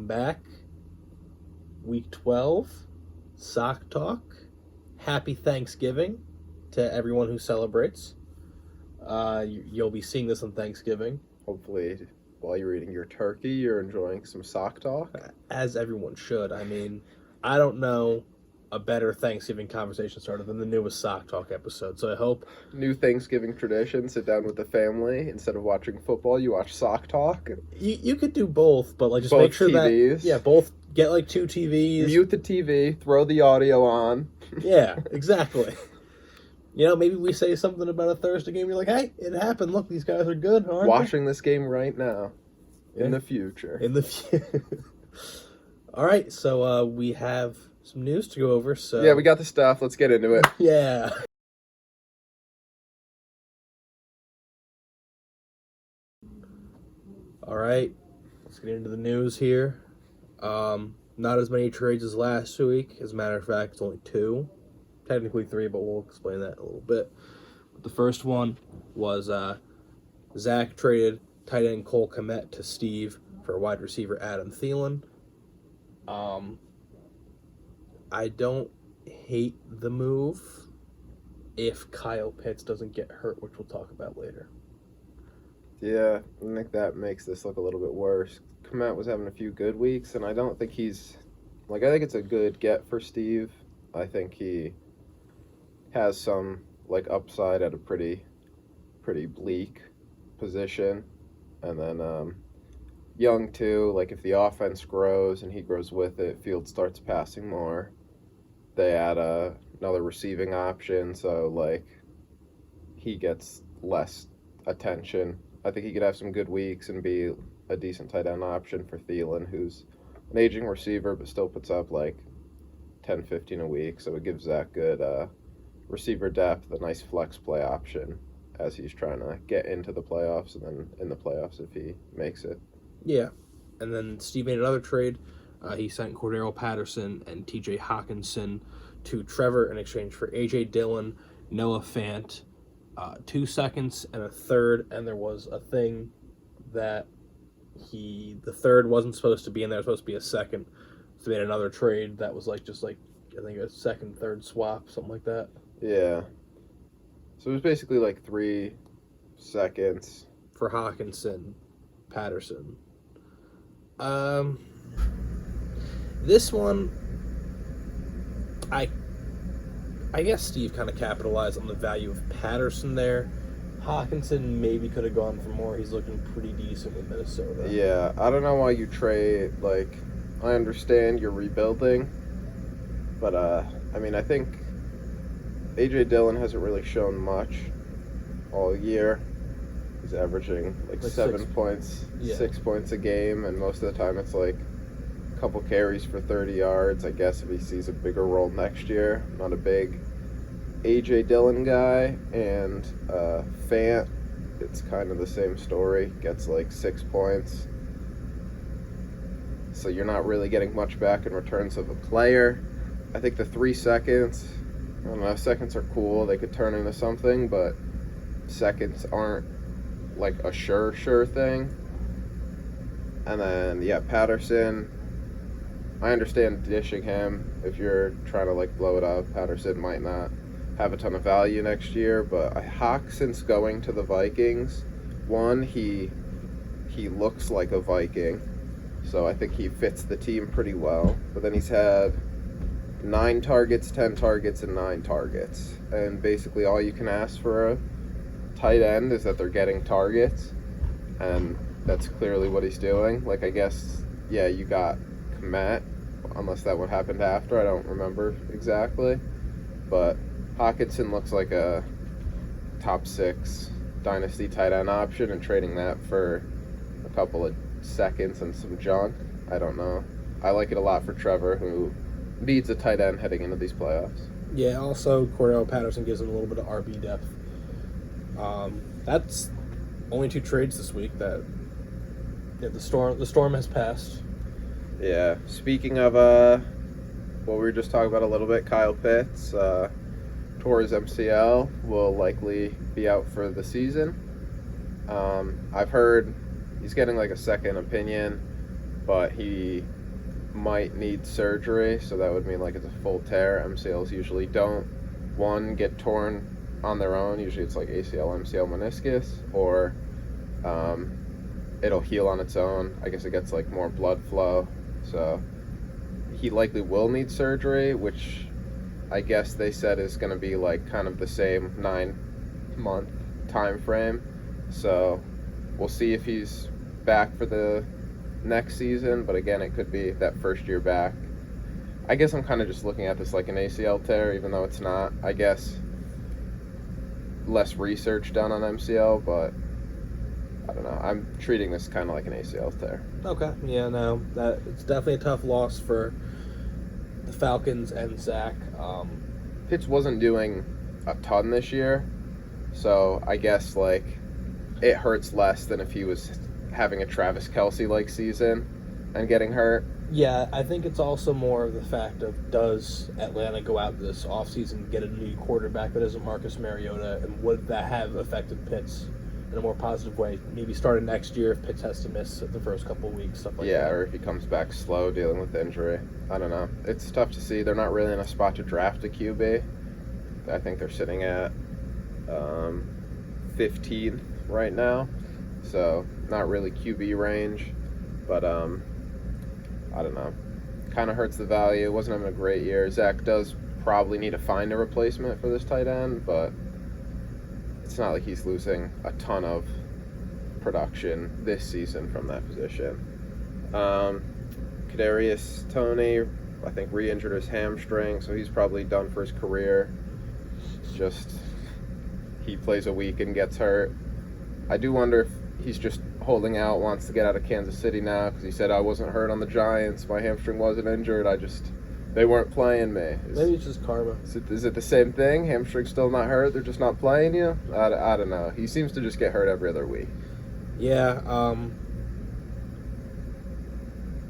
back. Week 12, Sock Talk. Happy Thanksgiving to everyone who celebrates. You'll be seeing this on Thanksgiving. Hopefully, while you're eating your turkey, you're enjoying some Sock Talk. As everyone should. I mean, I don't know a better Thanksgiving conversation starter than the newest Sock Talk episode. So I hope... New Thanksgiving tradition, sit down with the family. Instead of watching football, you watch Sock Talk. You could do both, but like just Both make sure TVs. that... Yeah, both. Get like 2 TVs. Mute the TV, throw the audio on. Yeah, exactly. Maybe we say something about a Thursday game. You're like, hey, it happened. Look, these guys are good, aren't Watching this game right now. In the future. All right, so we have some news to go over. So yeah, we got the stuff. Let's get into it. Yeah. All right, let's get into the news here. Not as many trades as last week. As a matter of fact, it's only 2. Technically 3, but we'll explain that in a little bit. But the first one was Zach traded tight end Cole Kmet to Steve for wide receiver Adam Thielen. I don't hate the move if Kyle Pitts doesn't get hurt, which we'll talk about later. Yeah, I think that makes this look a little bit worse. Kmet was having a few good weeks, and I don't think he's... I think it's a good get for Steve. I think he has some, upside at a pretty bleak position. And then Young, too. If the offense grows and he grows with it, Field starts passing more. They add another receiving option, so, he gets less attention. I think he could have some good weeks and be a decent tight end option for Thielen, who's an aging receiver but still puts up 10, 15 a week. So it gives Zach good receiver depth, a nice flex play option as he's trying to get into the playoffs and then in the playoffs if he makes it. Yeah. And then Steve made another trade. He sent Cordero Patterson and TJ Hawkinson to Trevor in exchange for AJ Dillon, Noah Fant, 2 seconds and a third, and there was a thing that the third wasn't supposed to be in there. It was supposed to be a second. So they made another trade that was I think a second, third swap, something like that. Yeah. So it was basically 3 seconds. For Hawkinson, Patterson. This one, I guess Steve kind of capitalized on the value of Patterson there. Hawkinson maybe could have gone for more. He's looking pretty decent with Minnesota. Yeah, I don't know why you trade, I understand you're rebuilding, but, I think A.J. Dillon hasn't really shown much all year. He's averaging, 7 points, 6 points a game, and most of the time it's, a couple carries for 30 yards. I guess if he sees a bigger role next year. Not a big A.J. Dillon guy, and Fant, it's kind of the same story. Gets 6 points. So you're not really getting much back in returns of a player. I think the 3 seconds, I don't know, seconds are cool. They could turn into something, but seconds aren't a sure thing. And then, Patterson, I understand dishing him if you're trying to blow it up. Patterson might not have a ton of value next year, but Hawkinson's going to the Vikings. One, he looks like a Viking, so I think he fits the team pretty well. But then he's had 9 targets, 10 targets, and 9 targets. And basically all you can ask for a tight end is that they're getting targets, and that's clearly what he's doing. I guess, you got Kmet, unless that what happened after. I don't remember exactly. But Hawkinson looks like a top 6 dynasty tight end option, and trading that for a couple of seconds and some junk, I don't know. I like it a lot for Trevor, who needs a tight end heading into these playoffs. Yeah, also Cordero Patterson gives him a little bit of RB depth. That's only 2 trades this week. The storm has passed. Yeah. Speaking of what we were just talking about a little bit, Kyle Pitts tore his MCL, will likely be out for the season. I've heard he's getting a second opinion, but he might need surgery, so that would mean like it's a full tear. MCLs usually don't, one, get torn on their own. Usually it's like ACL, MCL, meniscus, or it'll heal on its own. I guess it gets like more blood flow. So he likely will need surgery, which I guess they said is going to be like kind of the same 9-month time frame. So we'll see if he's back for the next season, but again, it could be that first year back. I guess I'm kind of just looking at this like an ACL tear, even though it's not. I guess less research done on MCL, but I don't know. I'm treating this kind of like an ACL tear. Okay, yeah, no, that it's definitely a tough loss for the Falcons and Zach. Pitts wasn't doing a ton this year, so I guess like it hurts less than if he was having a Travis Kelce-like season and getting hurt. Yeah, I think it's also more of the fact of, does Atlanta go out this offseason and get a new quarterback that isn't Marcus Mariota, and would that have affected Pitts in a more positive way? Maybe starting next year if Pitts has to miss the first couple of weeks, stuff like that. Yeah, or if he comes back slow dealing with injury. I don't know. It's tough to see. They're not really in a spot to draft a QB. I think they're sitting at 15th right now, so not really QB range, but I don't know. Kind of hurts the value. Wasn't having a great year. Zach does probably need to find a replacement for this tight end, but it's not like he's losing a ton of production this season from that position. Kadarius Toney, I think, re-injured his hamstring, so he's probably done for his career. Just he plays a week and gets hurt. I do wonder if he's just holding out, wants to get out of Kansas City now, because he said, I wasn't hurt on the Giants, my hamstring wasn't injured, they weren't playing me. Maybe it's just karma. Is it the same thing? Hamstring's still not hurt, they're just not playing you? I don't know. He seems to just get hurt every other week. Yeah,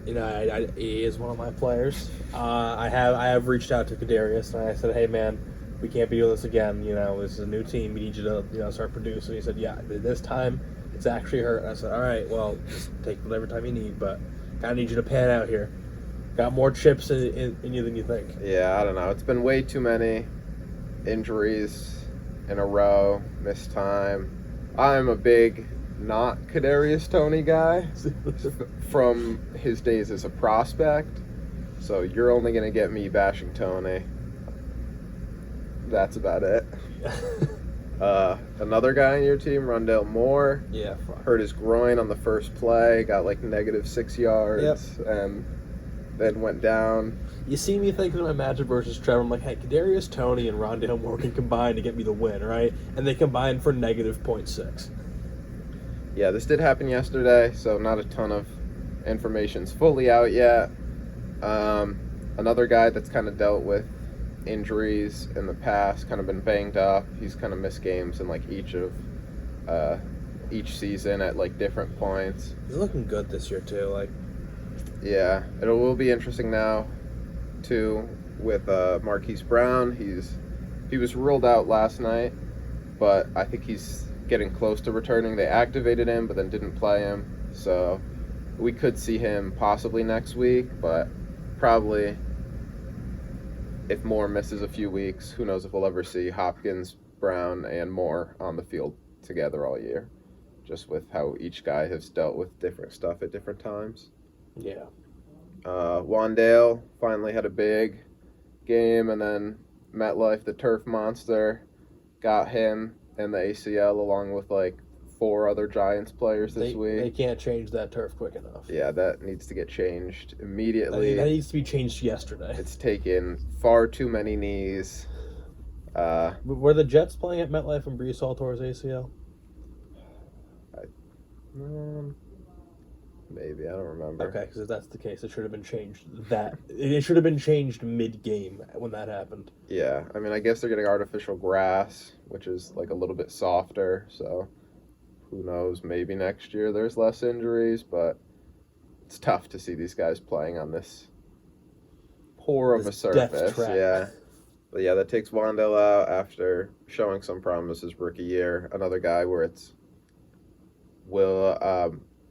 he is one of my players. I have reached out to Kadarius, and I said, hey man, we can't be doing this again. This is a new team. We need you to start producing. He said, yeah, this time it's actually hurt. And I said, all right, well, just take whatever time you need, but I need you to pan out here. Got more chips in you than you think. Yeah, I don't know. It's been way too many injuries in a row, missed time. I'm a big not Kadarius Toney guy from his days as a prospect, so you're only going to get me bashing Toney. That's about it. Another guy on your team, Rondale Moore, hurt his groin on the first play, got like -6 yards, and then went down. You see me thinking of my matchup versus Trevor. I'm like, hey, Kadarius Toney and Rondale Moore can combine to get me the win, right? And they combined for -0.6. Yeah, this did happen yesterday, so not a ton of information's fully out yet. Another guy that's kind of dealt with injuries in the past, kind of been banged up. He's kind of missed games in like each season at like different points. He's looking good this year too. Yeah, it will be interesting now too with Marquise Brown. He was ruled out last night, but I think he's getting close to returning. They activated him but then didn't play him, so we could see him possibly next week, but probably if Moore misses a few weeks, who knows if we'll ever see Hopkins, Brown, and Moore on the field together all year, just with how each guy has dealt with different stuff at different times. Yeah. Wandale finally had a big game, and then MetLife, the turf monster, got him in the ACL along with like 4 other Giants players this week. They can't change that turf quick enough. Yeah, that needs to get changed immediately. That needs to be changed yesterday. It's taken far too many knees. Were the Jets playing at MetLife and Brees Hall tore his ACL? Maybe, I don't remember. Okay, because if that's the case, it should have been changed. It should have been changed mid-game when that happened. Yeah, I mean, I guess they're getting artificial grass, which is like a little bit softer, so who knows, maybe next year there's less injuries, but it's tough to see these guys playing on this poor of a surface. Yeah. But yeah, that takes Wandale out after showing some promise his rookie year. Another guy where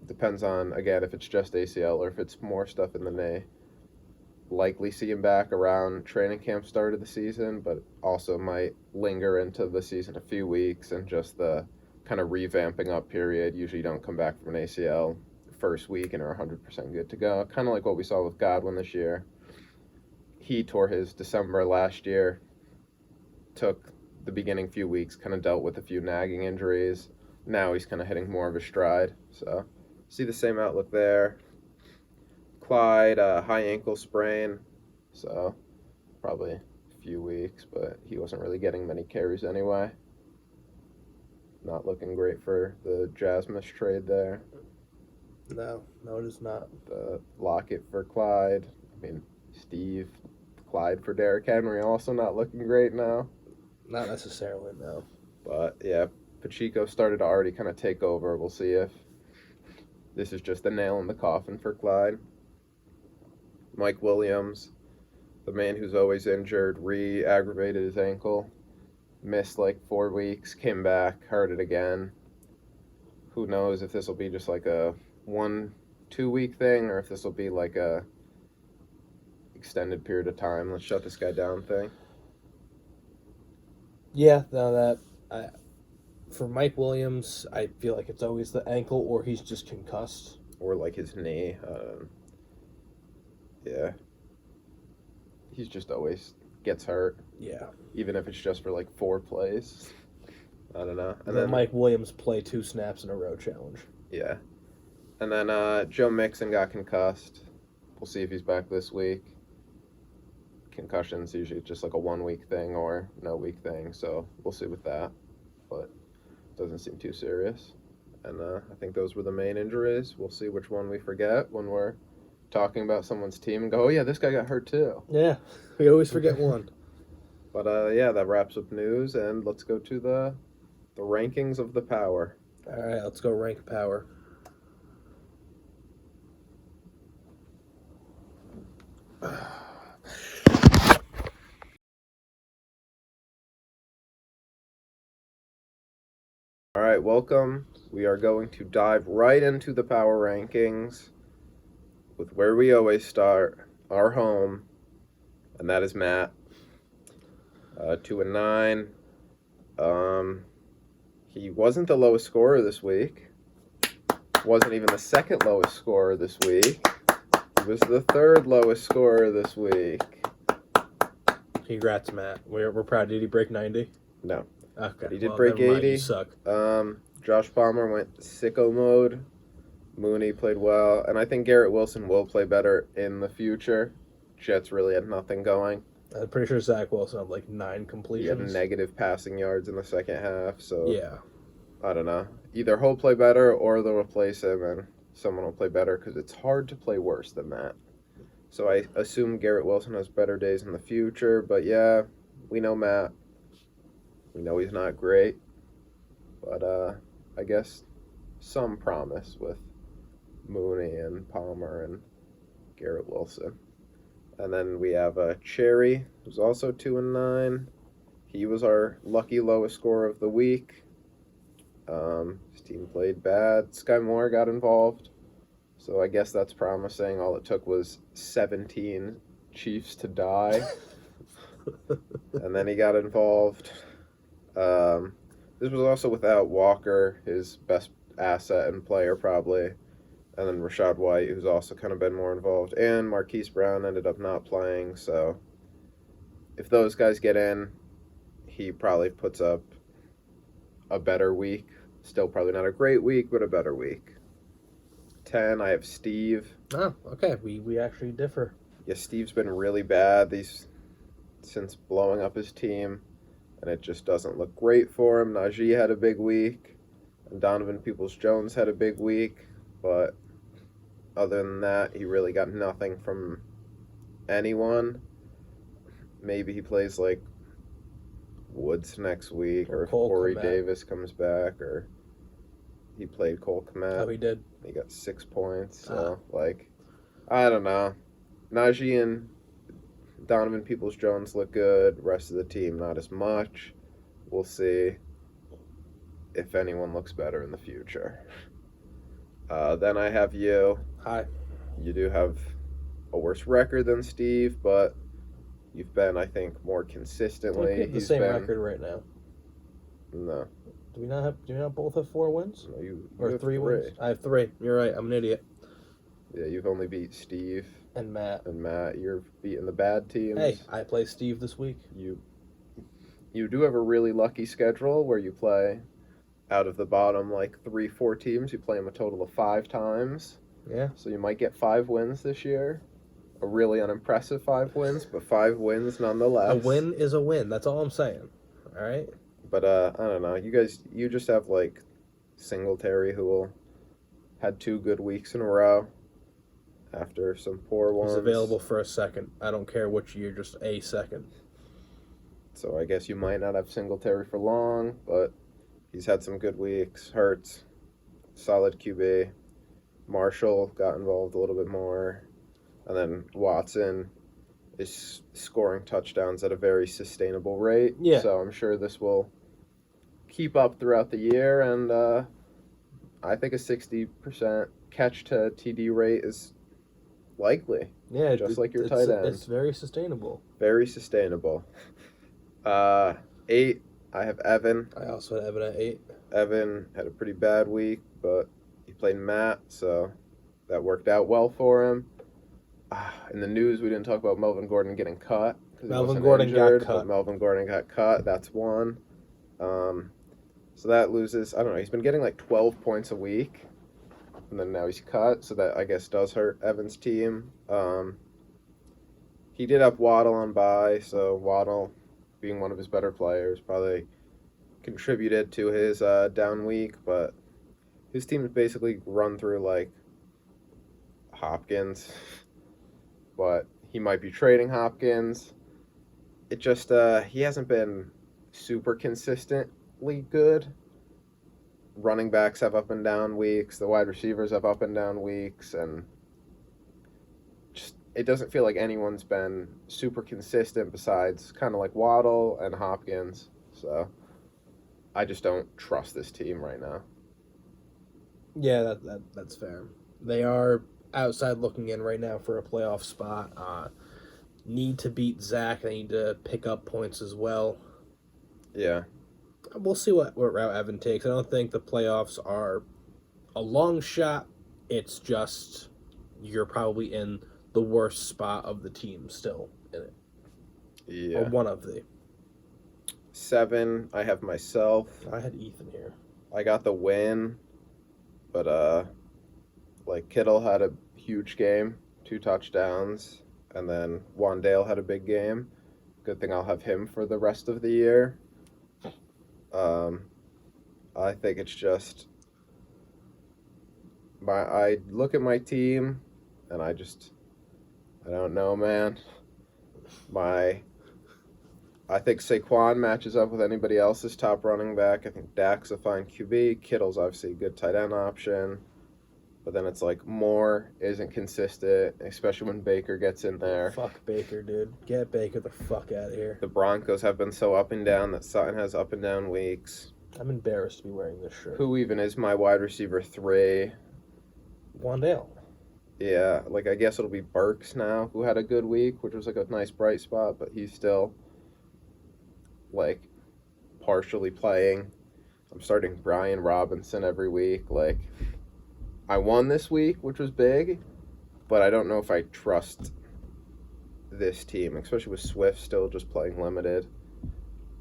depends on, again, if it's just ACL or if it's more stuff in the knee. likely see him back around training camp start of the season, but also might linger into the season a few weeks and just the kind of revamping up period. Usually you don't come back from an ACL first week and are 100% good to go. Kind of like what we saw with Godwin this year. He tore his December last year, took the beginning few weeks, kind of dealt with a few nagging injuries. Now he's kind of hitting more of a stride. So see the same outlook there. Clyde, high ankle sprain, so probably a few weeks, but he wasn't really getting many carries anyway. Not looking great for the Jasmus trade there. No, it is not. The Lockett for Clyde. I mean, Steve, Clyde for Derrick Henry, also not looking great now. Not necessarily, no. But yeah, Pacheco started to already kind of take over. We'll see if this is just the nail in the coffin for Clyde. Mike Williams, the man who's always injured, re-aggravated his ankle, missed like 4 weeks, came back, hurt it again. Who knows if this will be just like a 1-2 week thing or if this will be like a extended period of time, let's shut this guy down thing. Yeah, for Mike Williams, I feel like it's always the ankle or he's just concussed. Or like his knee. Yeah. He's just always gets hurt. Yeah. Even if it's just for like 4 plays. I don't know. And then Mike Williams play 2 snaps in a row challenge. Yeah. And then Joe Mixon got concussed. We'll see if he's back this week. Concussions usually just like a 1 week thing or no week thing, so we'll see with that. But it doesn't seem too serious. And I think those were the main injuries. We'll see which one we forget when we're talking about someone's team and go, oh yeah, this guy got hurt too. Yeah, we always forget one. But yeah, that wraps up news, and let's go to the rankings of the power. All right, let's go rank power. All right, welcome. We are going to dive right into the power rankings with where we always start, our home, and that is Matt. 2-9. He wasn't the lowest scorer this week. Wasn't even the second lowest scorer this week. He was the third lowest scorer this week. Congrats, Matt. We're proud. Did he break 90? No. Okay. But he did break never mind. 80. You suck. Josh Palmer went sicko mode. Mooney played well. And I think Garrett Wilson will play better in the future. Jets really had nothing going. I'm pretty sure Zach Wilson had like 9 completions. He had negative passing yards in the second half. So yeah. I don't know. Either he'll play better or they'll replace him and someone will play better because it's hard to play worse than that. So I assume Garrett Wilson has better days in the future. But yeah, we know Matt. We know he's not great. But I guess some promise with Mooney and Palmer and Garrett Wilson. And then we have Cherry, who's also 2-9. He was our lucky lowest scorer of the week. His team played bad. Sky Moore got involved. So I guess that's promising. All it took was 17 Chiefs to die. And then he got involved. This was also without Walker, his best asset and player probably. And then Rachaad White, who's also kind of been more involved. And Marquise Brown ended up not playing. So if those guys get in, he probably puts up a better week. Still probably not a great week, but a better week. 10, I have Steve. Oh, okay. We actually differ. Yeah, Steve's been really bad since blowing up his team. And it just doesn't look great for him. Najee had a big week. And Donovan Peoples-Jones had a big week. But other than that, he really got nothing from anyone. Maybe he plays like Woods next week, or if Corey Davis comes back, or he played Cole Kmet. Oh, he did. He got 6 points. So, I don't know. Najee and Donovan Peoples-Jones look good. Rest of the team, not as much. We'll see if anyone looks better in the future. Then I have you. Hi. You do have a worse record than Steve, but you've been, I think, more We consistently. have the same record right now. No. Do we not both have 4 wins? No, you Or have 3 wins? I have 3. You're right. I'm an idiot. Yeah, you've only beat Steve And Matt. and Matt. You're beating the bad teams. Hey, I play Steve this week. You do have a really lucky schedule where you play out of the bottom like 3-4 teams. You play them a total of 5 times. Yeah. So you might get 5 wins this year. A really unimpressive 5 wins, but 5 wins nonetheless. A win is a win. That's all I'm saying. All right? But I don't know. You just have like Singletary, who had 2 good weeks in a row after some poor ones. He's available for a second. I don't care which year, just a second. So I guess you might not have Singletary for long, but he's had some good weeks. Hurts, solid QB. Marshall got involved a little bit more. And then Watson is scoring touchdowns at a very sustainable rate. Yeah. So I'm sure this will keep up throughout the year. And I think a 60% catch to TD rate is likely. Yeah, Just like your tight end. It's very sustainable. Very sustainable. 8, I have Evan. I also had Evan at 8. Evan had a pretty bad week, but he played Matt, so that worked out well for him. In the news, we didn't talk about Melvin Gordon getting cut. Melvin Gordon got cut. But Melvin Gordon got cut. That's one. So that loses, I don't know, he's been getting like 12 points a week. And then now he's cut, so that I guess does hurt Evan's team. He did have Waddle on bye, so Waddle, being one of his better players, probably contributed to his down week, but his team is basically run through like Hopkins, but he might be trading Hopkins. It just, he hasn't been super consistently good. Running backs have up and down weeks, the wide receivers have up and down weeks, and just it doesn't feel like anyone's been super consistent besides kind of like Waddle and Hopkins. So I just don't trust this team right now. Yeah, that's fair. They are outside looking in right now for a playoff spot. Need to beat Zach. They need to pick up points as well. Yeah. We'll see what route Evan takes. I don't think the playoffs are a long shot. It's just you're probably in the worst spot of the team still in it. Yeah. Or one of the. 7, I have myself. I had Ethan here. I got the win, but like Kittle had a huge game, 2 touchdowns, and then Wandale had a big game. Good thing I'll have him for the rest of the year. I think it's just I look at my team and I don't know, man. I think Saquon matches up with anybody else's top running back. I think Dak's a fine QB. Kittle's obviously a good tight end option. But then it's like Moore isn't consistent, especially when Baker gets in there. Fuck Baker, dude. Get Baker the fuck out of here. The Broncos have been so up and down that Sutton has up and down weeks. I'm embarrassed to be wearing this shirt. Who even is my wide receiver 3? Wandale. Yeah, like I guess it'll be Burks now, who had a good week, which was like a nice bright spot, but he's still like partially playing. I'm starting Brian Robinson every week. Like I won this week, which was big, but I don't know if I trust this team, especially with Swift still just playing limited.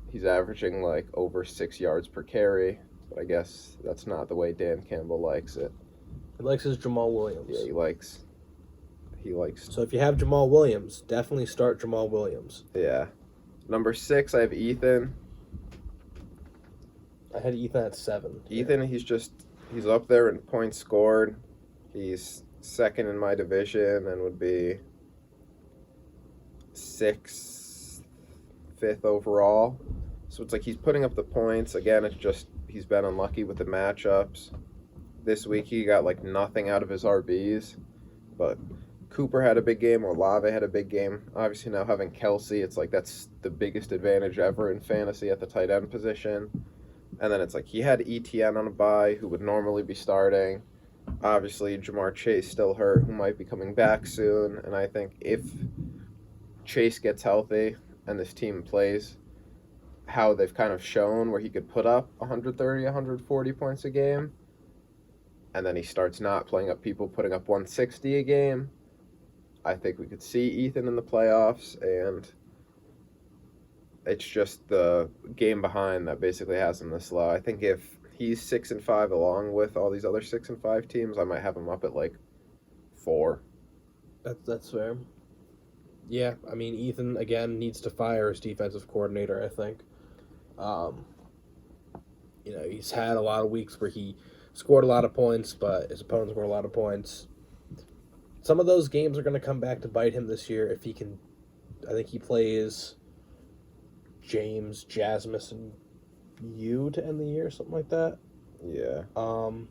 He's averaging like over 6 yards per carry, but I guess that's not the way Dan Campbell likes it. He likes his Jamal Williams. Yeah, he likes. So if you have Jamal Williams, definitely start Jamal Williams. Yeah. Number 6, I have Ethan. I had Ethan at 7. Ethan, he's up there in points scored. He's second in my division and would be 6th, 5th overall. So it's like he's putting up the points. Again, it's just he's been unlucky with the matchups. This week he got like nothing out of his RBs, but Cooper had a big game, Olave had a big game. Obviously now having Kelsey, it's like that's the biggest advantage ever in fantasy at the tight end position. And then it's like he had ETN on a bye, who would normally be starting. Obviously, Jamar Chase still hurt, who might be coming back soon. And I think if Chase gets healthy and this team plays how they've kind of shown, where he could put up 130, 140 points a game, and then he starts not playing up people putting up 160 a game, I think we could see Ethan in the playoffs. And it's just the game behind that basically has him this low. I think if he's 6-5 along with all these other 6-5 teams, I might have him up at like 4. That's fair. Yeah, I mean, Ethan again needs to fire his defensive coordinator. I think. He's had a lot of weeks where he scored a lot of points, but his opponents scored a lot of points. Some of those games are going to come back to bite him this year if he can. I think he plays James, Jasmus, and you to end the year, something like that. Yeah. Um,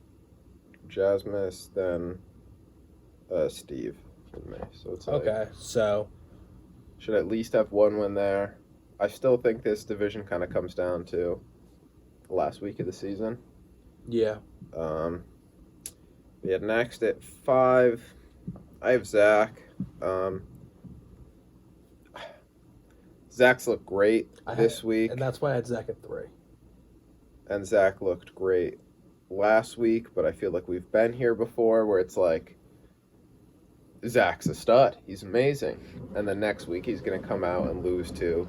Jasmus, then Steve and me. So it's like, okay, so should at least have one win there. I still think this division kind of comes down to the last week of the season. yeah, Yeah, next at 5, I have Zach. Zach's looked great this week, and that's why I had Zach at 3. and Zach looked great last week, but I feel like we've been here before where it's like, Zach's a stud. He's amazing. And then next week he's going to come out and lose to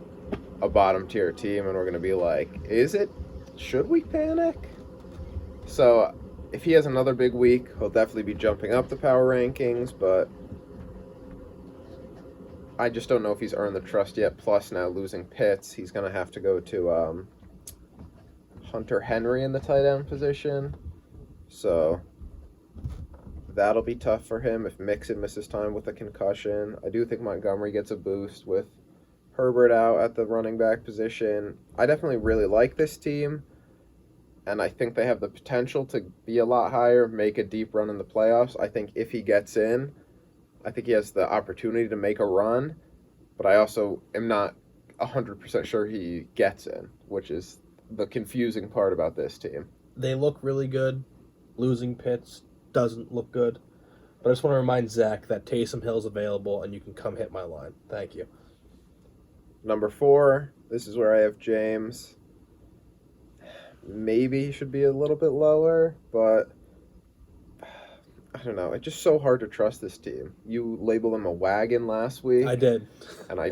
a bottom tier team, and we're going to be like, is it? Should we panic? So if he has another big week, he'll definitely be jumping up the power rankings, but I just don't know if he's earned the trust yet. Plus, now losing Pitts, he's going to have to go to Hunter Henry in the tight end position. So that'll be tough for him if Mixon misses time with a concussion. I do think Montgomery gets a boost with Herbert out at the running back position. I definitely really like this team, and I think they have the potential to be a lot higher, make a deep run in the playoffs. I think if he gets in, I think he has the opportunity to make a run, but I also am not 100% sure he gets in, which is the confusing part about this team. They look really good. Losing Pitts doesn't look good. But I just want to remind Zach that Taysom Hill's available and you can come hit my line. Thank you. Number 4, this is where I have James. Maybe he should be a little bit lower, but I don't know. It's just so hard to trust this team. You labeled them a wagon last week. I did. And I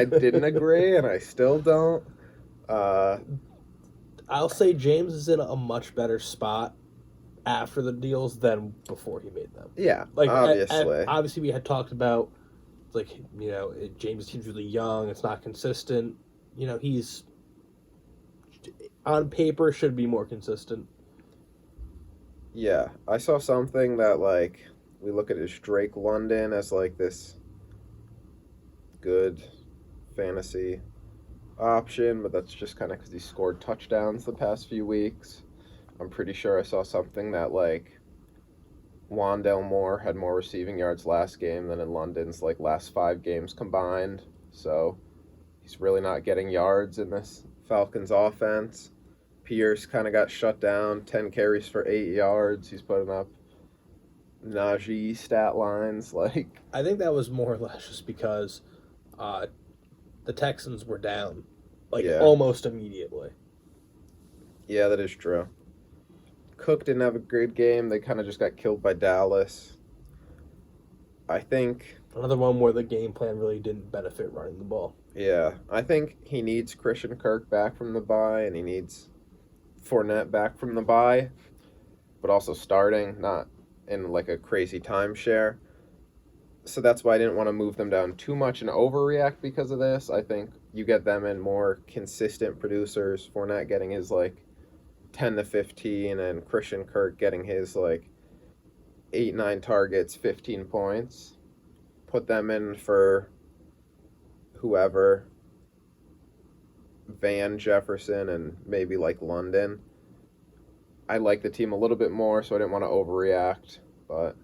didn't agree, and I still don't. I'll say James is in a much better spot after the deals than before he made them. Yeah, Like obviously. Obviously, we had talked about, like, James' team's really young. It's not consistent. He's on paper should be more consistent. Yeah, I saw something that, like, we look at his Drake London as, like, this good fantasy option, but that's just kind of because he scored touchdowns the past few weeks. I'm pretty sure I saw something that, like, Wandale Moore had more receiving yards last game than in London's, like, last 5 games combined. So he's really not getting yards in this Falcons offense. Pierce kind of got shut down, 10 carries for 8 yards. He's putting up Najee stat lines. Like, I think that was more or less just because the Texans were down, almost immediately. Yeah, that is true. Cook didn't have a great game. They kind of just got killed by Dallas. I think... Another one where the game plan really didn't benefit running the ball. Yeah, I think he needs Christian Kirk back from the bye, and he needs Fournette back from the bye, but also starting, not in, like, a crazy timeshare. So that's why I didn't want to move them down too much and overreact because of this. I think you get them in more consistent producers. Fournette getting his, like, 10 to 15, and Christian Kirk getting his, like, 8-9 targets, 15 points. Put them in for whoever, Van Jefferson and maybe, like, London. I like the team a little bit more, so I didn't want to overreact, but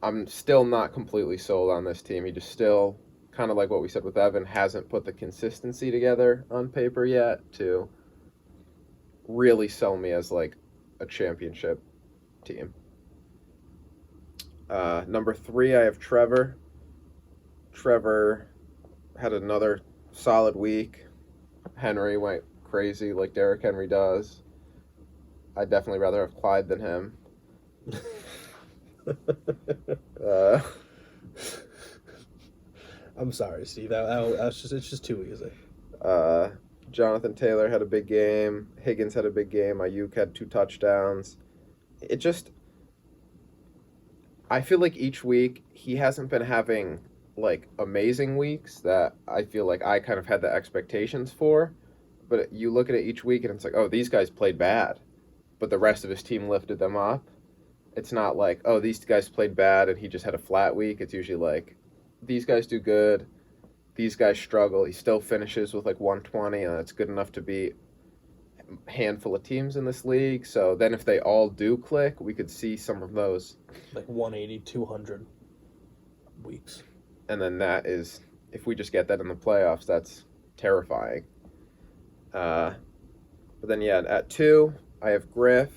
I'm still not completely sold on this team. He just still, kind of like what we said with Evan, hasn't put the consistency together on paper yet to really sell me as, like, a championship team. Number 3, I have Trevor. Trevor had another solid week. Henry went crazy like Derrick Henry does. I'd definitely rather have Clyde than him. Uh, I'm sorry, Steve. It's just too easy. Jonathan Taylor had a big game. Higgins had a big game. Ayuk had 2 touchdowns. I feel like each week he hasn't been having like amazing weeks that I feel like I kind of had the expectations for. But you look at it each week and it's like, oh, these guys played bad, but the rest of his team lifted them up. It's not like, oh, these guys played bad and he just had a flat week. It's usually like, these guys do good, these guys struggle. He still finishes with like 120, and that's good enough to beat a handful of teams in this league. So then if they all do click, we could see some of those. Like 180, 200 weeks. And then that is, if we just get that in the playoffs, that's terrifying. But then, yeah, at 2, I have Griff.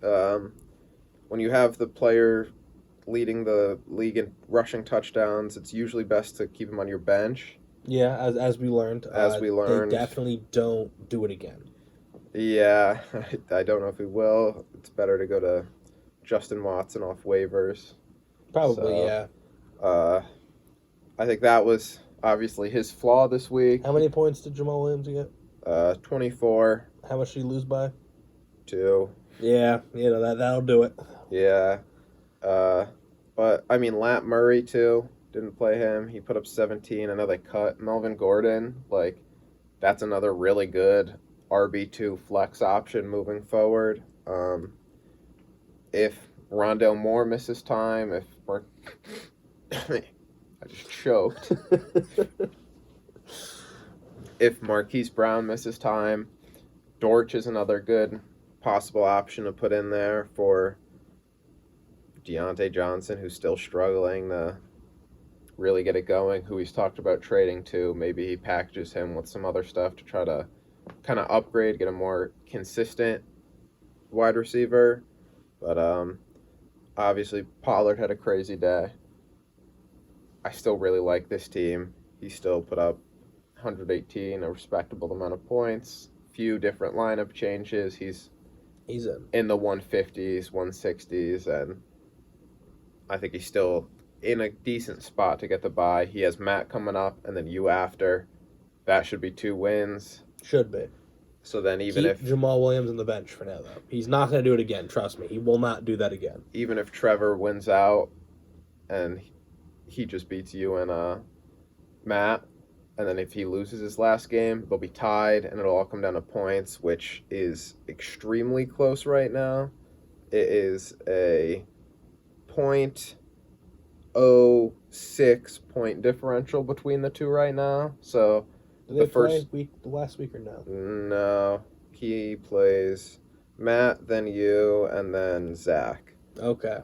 When you have the player leading the league in rushing touchdowns, it's usually best to keep him on your bench. Yeah, as we learned. They definitely don't do it again. Yeah, I don't know if he will. It's better to go to Justin Watson off waivers. Probably, yeah. I think that was obviously his flaw this week. How many points did Jamal Williams get? 24. How much did he lose by? 2. Yeah, that'll do it. Yeah. But, I mean, Lat Murray, too. Didn't play him. He put up 17. I know they cut Melvin Gordon. Like, that's another really good RB2 flex option moving forward. If Rondale Moore misses time, I just choked. If Marquise Brown misses time, Dortch is another good possible option to put in there for Deontay Johnson, who's still struggling to really get it going, who he's talked about trading to. Maybe he packages him with some other stuff to try to kind of upgrade, get a more consistent wide receiver. But obviously Pollard had a crazy day. I still really like this team. He still put up 118, a respectable amount of points, few different lineup changes. He's in the 150s, 160s, and I think he's still in a decent spot to get the bye. He has Matt coming up and then you after. That should be 2 wins. Should be. So then Keep Jamal Williams on the bench for now, though. He's not going to do it again, trust me. He will not do that again. Even if Trevor wins out and he just beats you and Matt, and then if he loses his last game, they'll be tied, and it'll all come down to points, which is extremely close right now. It is a 0.06 point differential between the two right now. So Did they play the last week or no? No. He plays Matt, then you, and then Zach. Okay.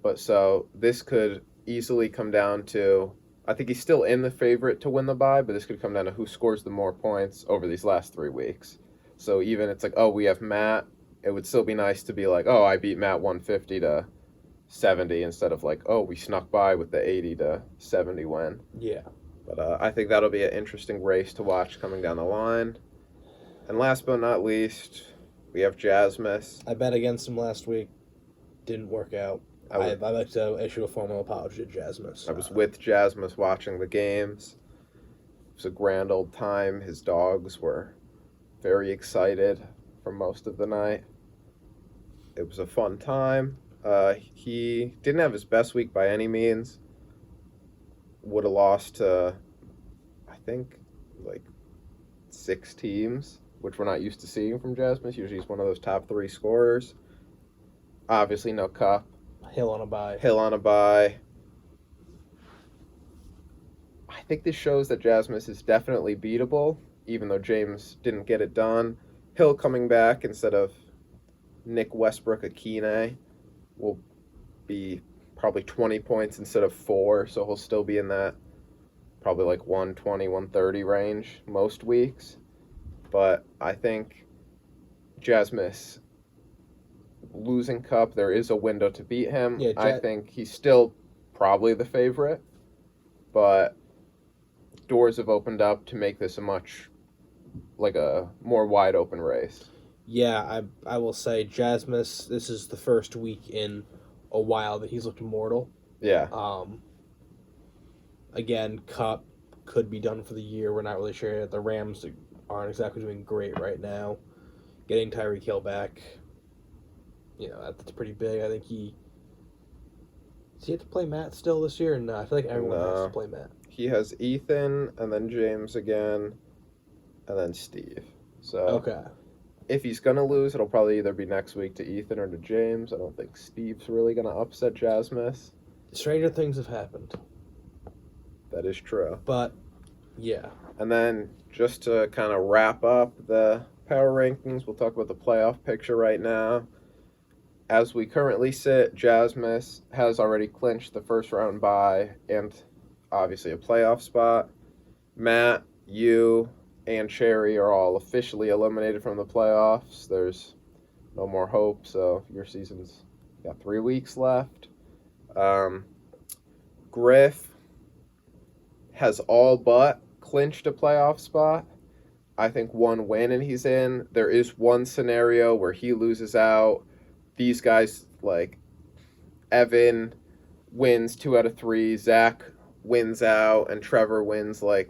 But so this could easily come down to, I think he's still in the favorite to win the bye, but this could come down to who scores the more points over these last 3 weeks. So even it's like, oh, we have Matt, it would still be nice to be like, oh, I beat Matt 150 to 70 instead of like, oh, we snuck by with the 80 to 70 win. Yeah. But I think that'll be an interesting race to watch coming down the line. And last but not least, we have Jasmus. I bet against him last week. Didn't work out. I'd like to issue a formal apology to Jasmus. I was with Jasmus watching the games. It was a grand old time. His dogs were very excited for most of the night. It was a fun time. He didn't have his best week by any means. Would have lost to, I think, like 6 teams, which we're not used to seeing from Jasmus. Usually he's one of those top 3 scorers. Obviously no Cup. Hill on a bye. I think this shows that Jasmus is definitely beatable, even though James didn't get it done. Hill coming back instead of Nick Westbrook-Akine will be probably 20 points instead of 4, so he'll still be in that probably like 120, 130 range most weeks. But I think Jasmus losing Cup, there is a window to beat him. Yeah, I think he's still probably the favorite, but doors have opened up to make this a more wide open race. Yeah, I will say Jasmus, this is the first week in a while that he's looked mortal. Yeah. Again, Cup could be done for the year. We're not really sure. The Rams aren't exactly doing great right now. Getting Tyreek Hill back, that's pretty big. I think does he have to play Matt still this year? No, I feel like everyone has to play Matt. He has Ethan, and then James again, and then Steve. So okay. If he's going to lose, it'll probably either be next week to Ethan or to James. I don't think Steve's really going to upset Jasmus. Stranger things have happened. That is true. But, yeah. And then, just to kind of wrap up the power rankings, we'll talk about the playoff picture right now. As we currently sit, Jasmus has already clinched the first round bye and obviously a playoff spot. Matt, you, and Cherry are all officially eliminated from the playoffs. There's no more hope, so your season's got 3 weeks left. Griff has all but clinched a playoff spot. I think 1 win and he's in. There is one scenario where he loses out. These guys, like, Evan wins 2 out of 3, Zach wins out, and Trevor wins, 1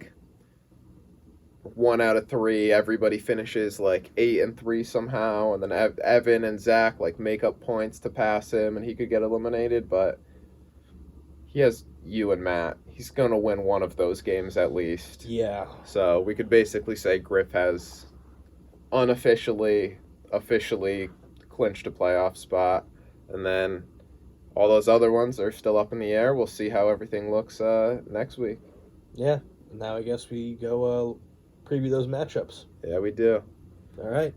out of 3. Everybody finishes, 8 and 3 somehow, and then Evan and Zach, make up points to pass him, and he could get eliminated, but he has you and Matt. He's going to win one of those games at least. Yeah. So we could basically say Griff has officially clinched a playoff spot, and then all those other ones are still up in the air. We'll see how everything looks next week. Yeah. Now I guess we go preview those matchups. Yeah, we do. All right.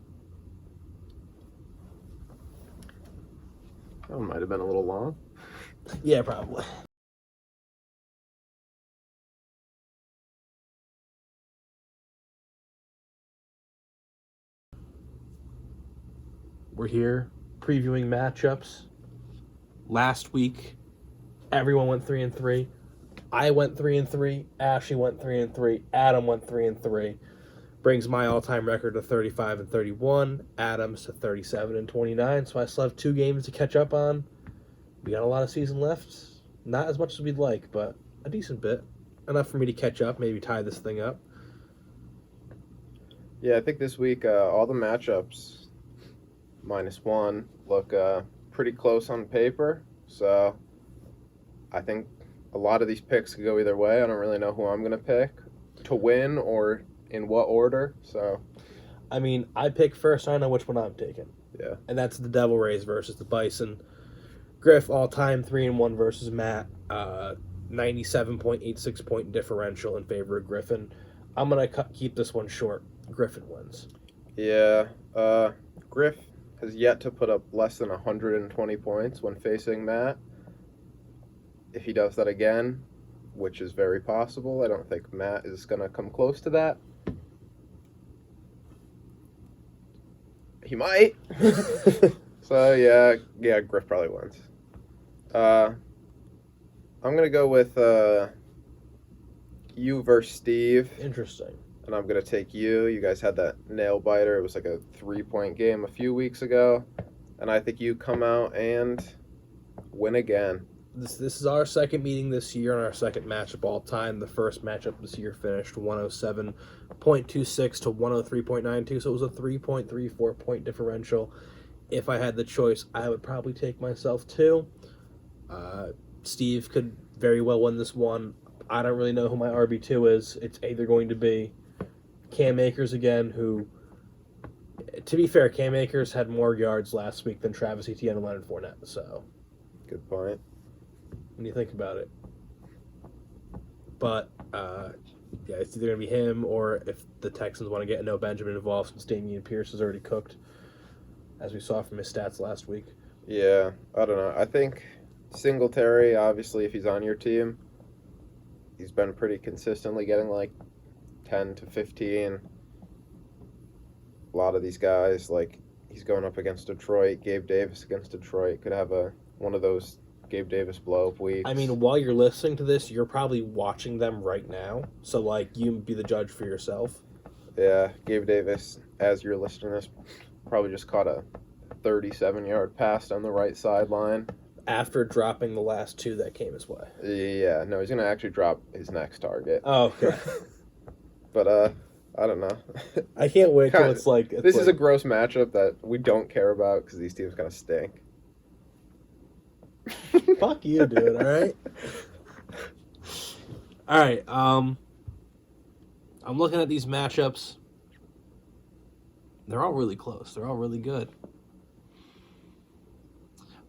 That one might have been a little long. Yeah, probably. We're here previewing matchups. Last week, everyone went 3-3. I went 3-3. Ashley went 3-3. Adam went 3-3. Brings my all-time record to 35-31. Adam's to 37-29. So I still have 2 games to catch up on. We got a lot of season left. Not as much as we'd like, but a decent bit. Enough for me to catch up, maybe tie this thing up. Yeah, I think this week all the matchups -1 look pretty close on paper. So I think a lot of these picks could go either way. I don't really know who I'm going to pick to win or in what order. So I mean, I pick first. I know which one I'm taking. Yeah. And that's the Devil Rays versus the Bison. Griff, all-time 3-1 versus Matt. 97.86 point differential in favor of Griffin. I'm going to keep this one short. Griffin wins. Yeah. Griff has yet to put up less than 120 points when facing Matt. If he does that again, which is very possible, I don't think Matt is going to come close to that. He might. So, yeah, Griff probably wins. I'm going to go with you versus Steve. Interesting. And I'm going to take you. You guys had that nail biter. It was like a 3-point game a few weeks ago. And I think you come out and win again. This is our second meeting this year and our second matchup all time. The first matchup this year finished 107.26 to 103.92, so it was a 3.34 point differential. If I had the choice, I would probably take myself too. Steve could very well win this one. I don't really know who my RB2 is. It's either going to be Cam Akers again, who, to be fair, Cam Akers had more yards last week than Travis Etienne and Leonard Fournette, so. Good point. When you think about it. But, yeah, it's either going to be him or if the Texans want to get no Benjamin involved since Damian Pierce is already cooked, as we saw from his stats last week. Yeah, I don't know. I think Singletary, obviously, if he's on your team, he's been pretty consistently getting 10 to 15. A lot of these guys, He's going up against Detroit. Gabe Davis against Detroit could have one of those Gabe Davis blow-up weeks. I mean, while you're listening to this, you're probably watching them right now. So, like, you be the judge for yourself. Yeah, Gabe Davis, as you're listening to this, probably just caught a 37-yard pass down the right sideline. After dropping the last two that came his way. Yeah, no, he's going to actually drop his next target. Oh, okay. But, I don't know. I can't wait till it's like... This is a gross matchup that we don't care about because these teams kind of stink. Fuck you, dude, alright? Alright, I'm looking at these matchups. They're all really close. They're all really good.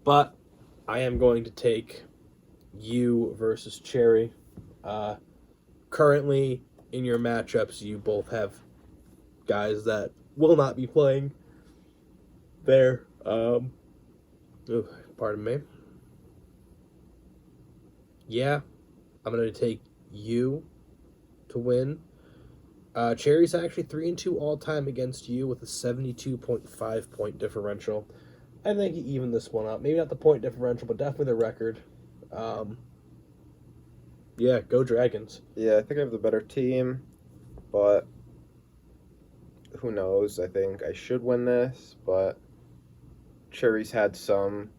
But I am going to take you versus Cherry. Currently, in your matchups, you both have guys that will not be playing there. Pardon me. Yeah, I'm going to take you to win. Cherry's actually 3-2 all-time against you with a 72.5 point differential. I think he evened this one up. Maybe not the point differential, but definitely the record. Yeah, go Dragons. Yeah, I think I have the better team, but who knows? I think I should win this, but Cherry's had some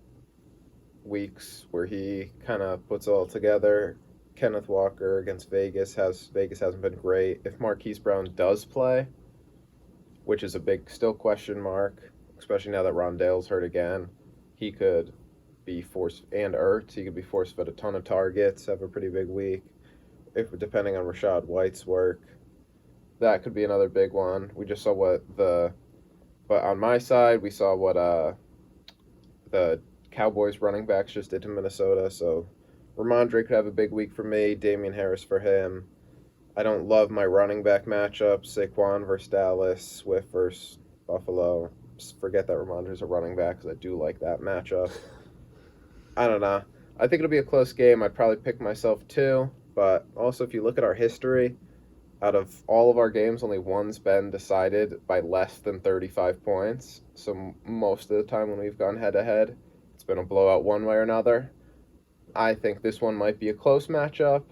weeks where he kind of puts it all together. Kenneth Walker against Vegas hasn't been great. If Marquise Brown does play, which is a big still question mark, especially now that Rondale's hurt again, he could be forced, and Ertz, he could be forced fed a ton of targets, have a pretty big week. If depending on Rachaad White's work, that could be another big one. We just saw but on my side, we saw what the Cowboys running backs just did to Minnesota, so Ramondre could have a big week for me, Damian Harris for him. I don't love my running back matchup, Saquon versus Dallas, Swift versus Buffalo. Just forget that Ramondre's a running back because I do like that matchup. I don't know. I think it'll be a close game. I'd probably pick myself too, but also if you look at our history, out of all of our games, only one's been decided by less than 35 points. So most of the time when we've gone head-to-head, it's been a blowout one way or another. I think this one might be a close matchup.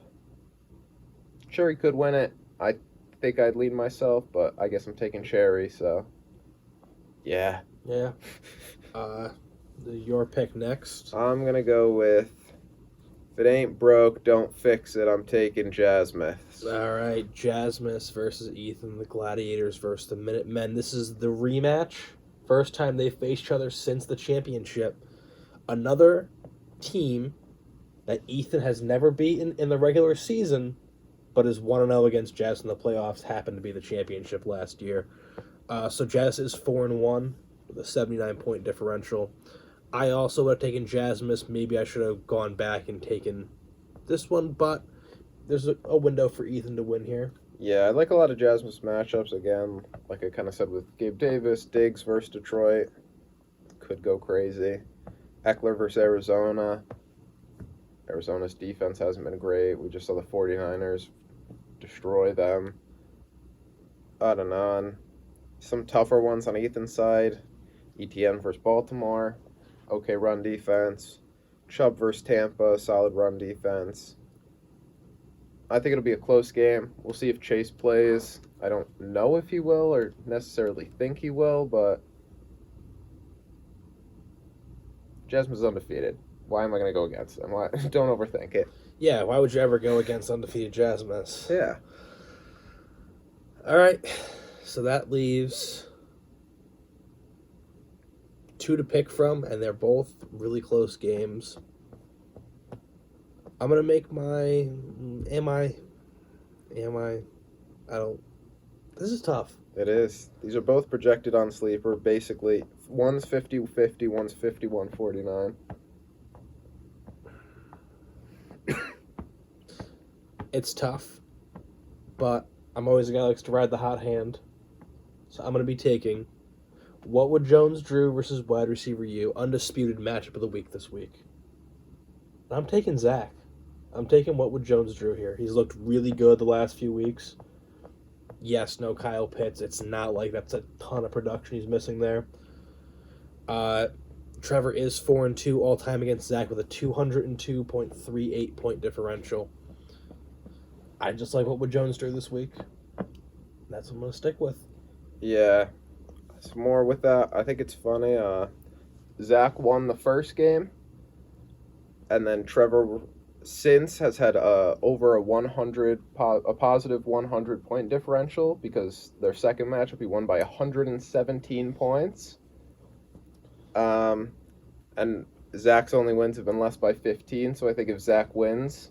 Cherry could win it. I think I'd lead myself, but I guess I'm taking Cherry, so yeah. Yeah. Your pick next. I'm going to go with, if it ain't broke, don't fix it. I'm taking Jasmith. All right, Jasmith versus Ethan, the Gladiators versus the Minutemen. This is the rematch. First time they've faced each other since the championship. Another team that Ethan has never beaten in the regular season, but is 1-0 against Jazz in the playoffs, happened to be the championship last year. So Jazz is 4-1 with a 79-point differential. I also would have taken Jasmine. Maybe I should have gone back and taken this one, but there's a window for Ethan to win here. Yeah, I like a lot of Jasmine's matchups. Again, like I kind of said with Gabe Davis, Diggs versus Detroit. Could go crazy. Eckler versus Arizona. Arizona's defense hasn't been great. We just saw the 49ers destroy them. I don't know. And some tougher ones on Ethan's side. ETN versus Baltimore. Okay run defense. Chubb versus Tampa. Solid run defense. I think it'll be a close game. We'll see if Chase plays. I don't know if he will or necessarily think he will, but Jasmine's undefeated. Why am I going to go against them? Don't overthink it. Yeah, why would you ever go against undefeated Jasmine? Yeah. All right, so that leaves 2 to pick from, and they're both really close games. I'm going to make my... This is tough. It is. These are both projected on Sleeper. Basically, one's 50-50, one's 51-49. It's tough, but I'm always a guy that likes to ride the hot hand. So I'm going to be taking what would Jones-Drew versus wide receiver U, undisputed matchup of the week this week. I'm taking Zach. I'm taking what would Jones-Drew here. He's looked really good the last few weeks. Yes, no Kyle Pitts. It's not like that's a ton of production he's missing there. Trevor is 4-2 all time against Zach with a 202.38 point differential. I just like what would Jones do this week. That's what I'm going to stick with. Yeah. Some more with that. I think it's funny. Zach won the first game, and then Trevor since has had over a positive 100 point differential because their second matchup he won by 117 points. And Zach's only wins have been less by 15, so I think if Zach wins,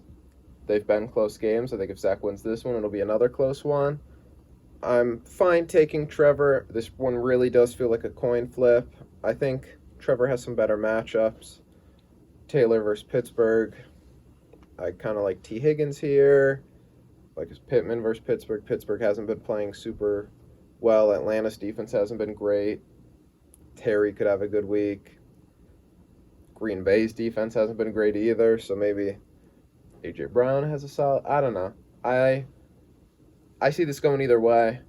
they've been close games. I think if Zach wins this one, it'll be another close one. I'm fine taking Trevor. This one really does feel like a coin flip. I think Trevor has some better matchups. Taylor versus Pittsburgh. I kind of like T. Higgins here. Like it's Pittman versus Pittsburgh. Pittsburgh hasn't been playing super well. Atlanta's defense hasn't been great. Terry could have a good week. Green Bay's defense hasn't been great either, so maybe A.J. Brown has a solid... I don't know. I see this going either way.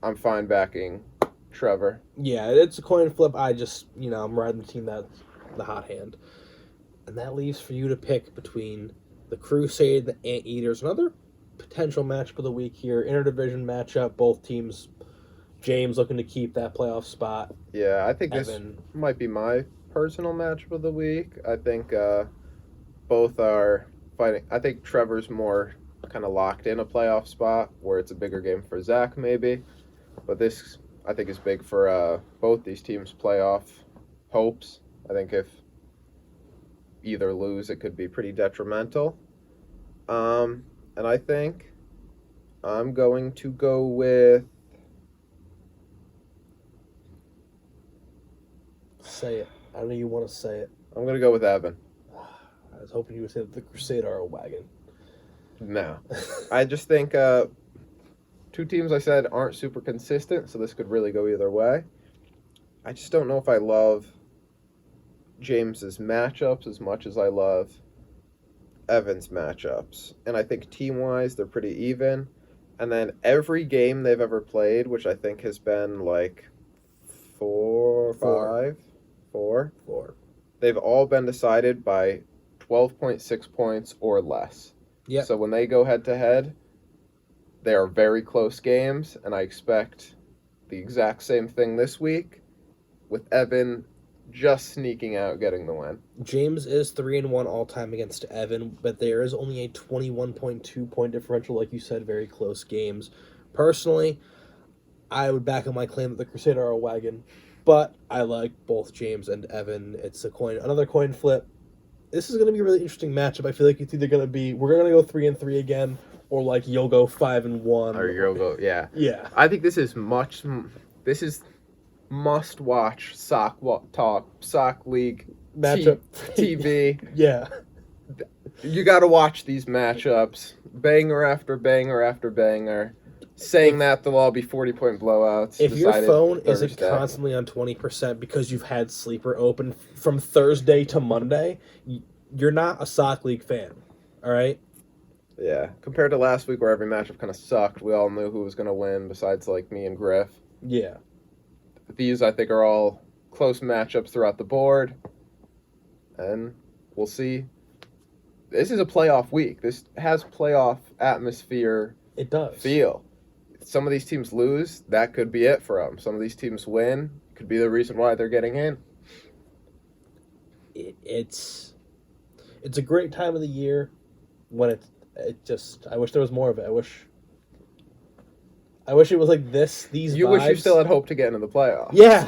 I'm fine backing Trevor. Yeah, it's a coin flip. I'm riding the team that's the hot hand. And that leaves for you to pick between the Crusade and the Anteaters. Another potential matchup of the week here. Interdivision matchup. Both teams. James looking to keep that playoff spot. Yeah, I think this might be my personal matchup of the week. I think both are fighting. I think Trevor's more kind of locked in a playoff spot where it's a bigger game for Zach maybe. But this, I think, is big for both these teams' playoff hopes. I think if either lose, it could be pretty detrimental. And I think I'm going to go with... Say it. I know you want to say it. I'm going to go with Evan. I was hoping you would say that the Crusade are a wagon. No. I just think two teams I said aren't super consistent, so this could really go either way. I just don't know if I love James's matchups as much as I love Evan's matchups. And I think team-wise, they're pretty even. And then every game they've ever played, which I think has been like four, they've all been decided by 12.6 points or less. Yep. So when they go head-to-head, they are very close games, and I expect the exact same thing this week with Evan just sneaking out, getting the win. James is 3-1 all-time against Evan, but there is only a 21.2 point differential, like you said, very close games. Personally, I would back on my claim that the Crusader are a wagon, but I like both James and Evan. It's another coin flip. This is going to be a really interesting matchup. I feel like it's either going to be, we're going to go 3-3 again, or like you'll go 5-1. Or you'll go, yeah. Yeah. I think this is must-watch sock league matchup TV. Yeah. You got to watch these matchups, banger after banger after banger. Saying that they'll all be 40-point blowouts. If your phone isn't constantly on 20% because you've had Sleeper open from Thursday to Monday, you're not a sock league fan. All right? Yeah. Compared to last week where every matchup kind of sucked, we all knew who was going to win besides like me and Griff. Yeah. These, I think, are all close matchups throughout the board. And we'll see. This is a playoff week. This has playoff atmosphere. It does. Feel. Some of these teams lose, that could be it for them. Some of these teams win, could be the reason why they're getting in. It's a great time of the year when I wish there was more of it. I wish it was like this. You wish you still had hope to get into the playoffs. Yeah.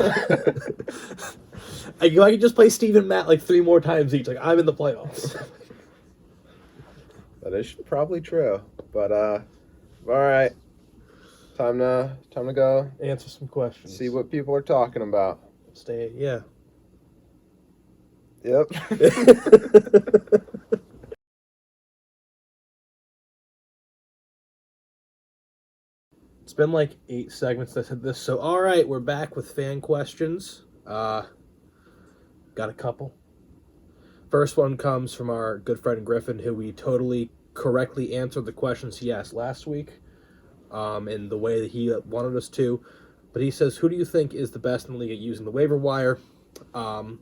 I could just play Steve and Matt like 3 more times each. Like I'm in the playoffs. That is probably true. But all right. Time to go answer some questions. See what people are talking about. Yeah. Yep. It's been like 8 segments that said this, so all right, we're back with fan questions. Got a couple. First one comes from our good friend Griffin, who we totally correctly answered the questions he asked last week. In the way that he wanted us to. But he says, who do you think is the best in the league at using the waiver wire? You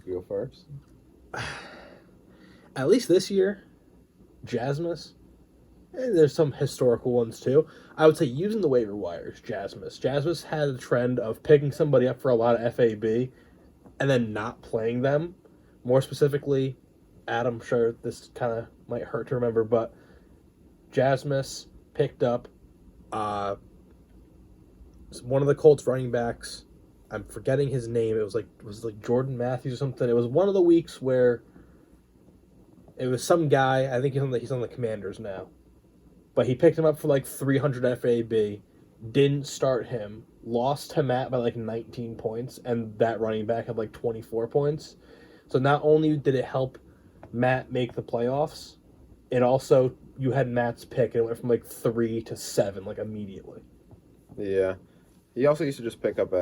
can go first. At least this year, Jasmus. And there's some historical ones too. I would say using the waiver wires, Jasmus. Jasmus had a trend of picking somebody up for a lot of FAB and then not playing them. More specifically, Adam, I'm sure this kind of might hurt to remember, but Jasmus picked up one of the Colts running backs. I'm forgetting his name. It was like Jordan Matthews or something. It was one of the weeks where it was some guy. I think he's on the Commanders now. But he picked him up for like 300 FAB, didn't start him, lost to Matt by like 19 points, and that running back had like 24 points. So not only did it help Matt make the playoffs, it also, you had Matt's pick, and it went from like 3 to 7 like immediately. Yeah. He also used to just pick up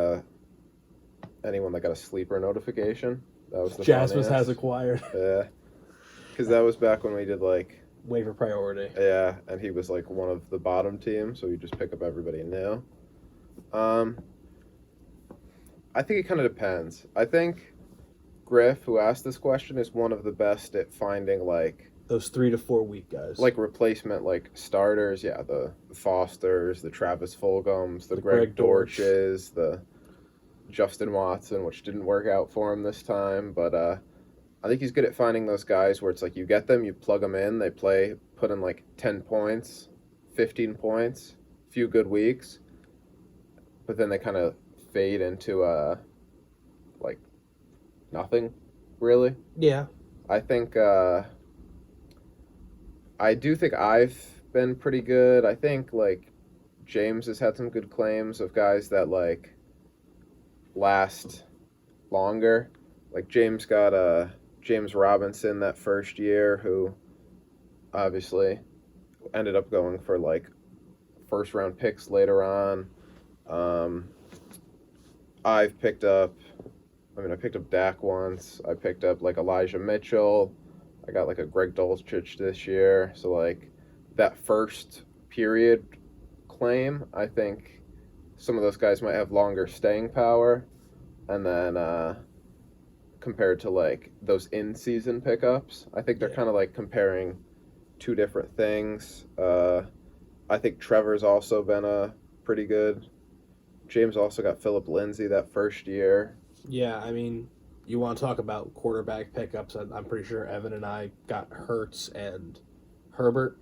anyone that got a sleeper notification. That was the Jasmus funniest. has acquired. Yeah. Because that was back when we did like... Waiver priority. Yeah, and he was like one of the bottom teams, so you just pick up everybody new. I think it kind of depends. I think Griff, who asked this question, is one of the best at finding like those 3 to 4 week guys, like replacement like starters. Yeah, the Fosters, the Travis Fulghams, the Greg Dortches, the Justin Watson, which didn't work out for him this time, but I think he's good at finding those guys where it's like you get them, you plug them in, they play, put in like 10 points, 15 points, a few good weeks, but then they kind of fade into like nothing, really. Yeah. I think I do think I've been pretty good. I think like James has had some good claims of guys that like last longer. Like James got James Robinson that first year, who obviously ended up going for like first round picks later on. I picked up Dak once. I picked up like Elijah Mitchell. I got like a Greg Dulcich this year. So like that first period claim, I think some of those guys might have longer staying power. And then compared to like those in-season pickups, I think they're kind of like comparing two different things. I think Trevor's also been pretty good. James also got Philip Lindsay that first year. Yeah, I mean, you want to talk about quarterback pickups? I'm pretty sure Evan and I got Hurts and Herbert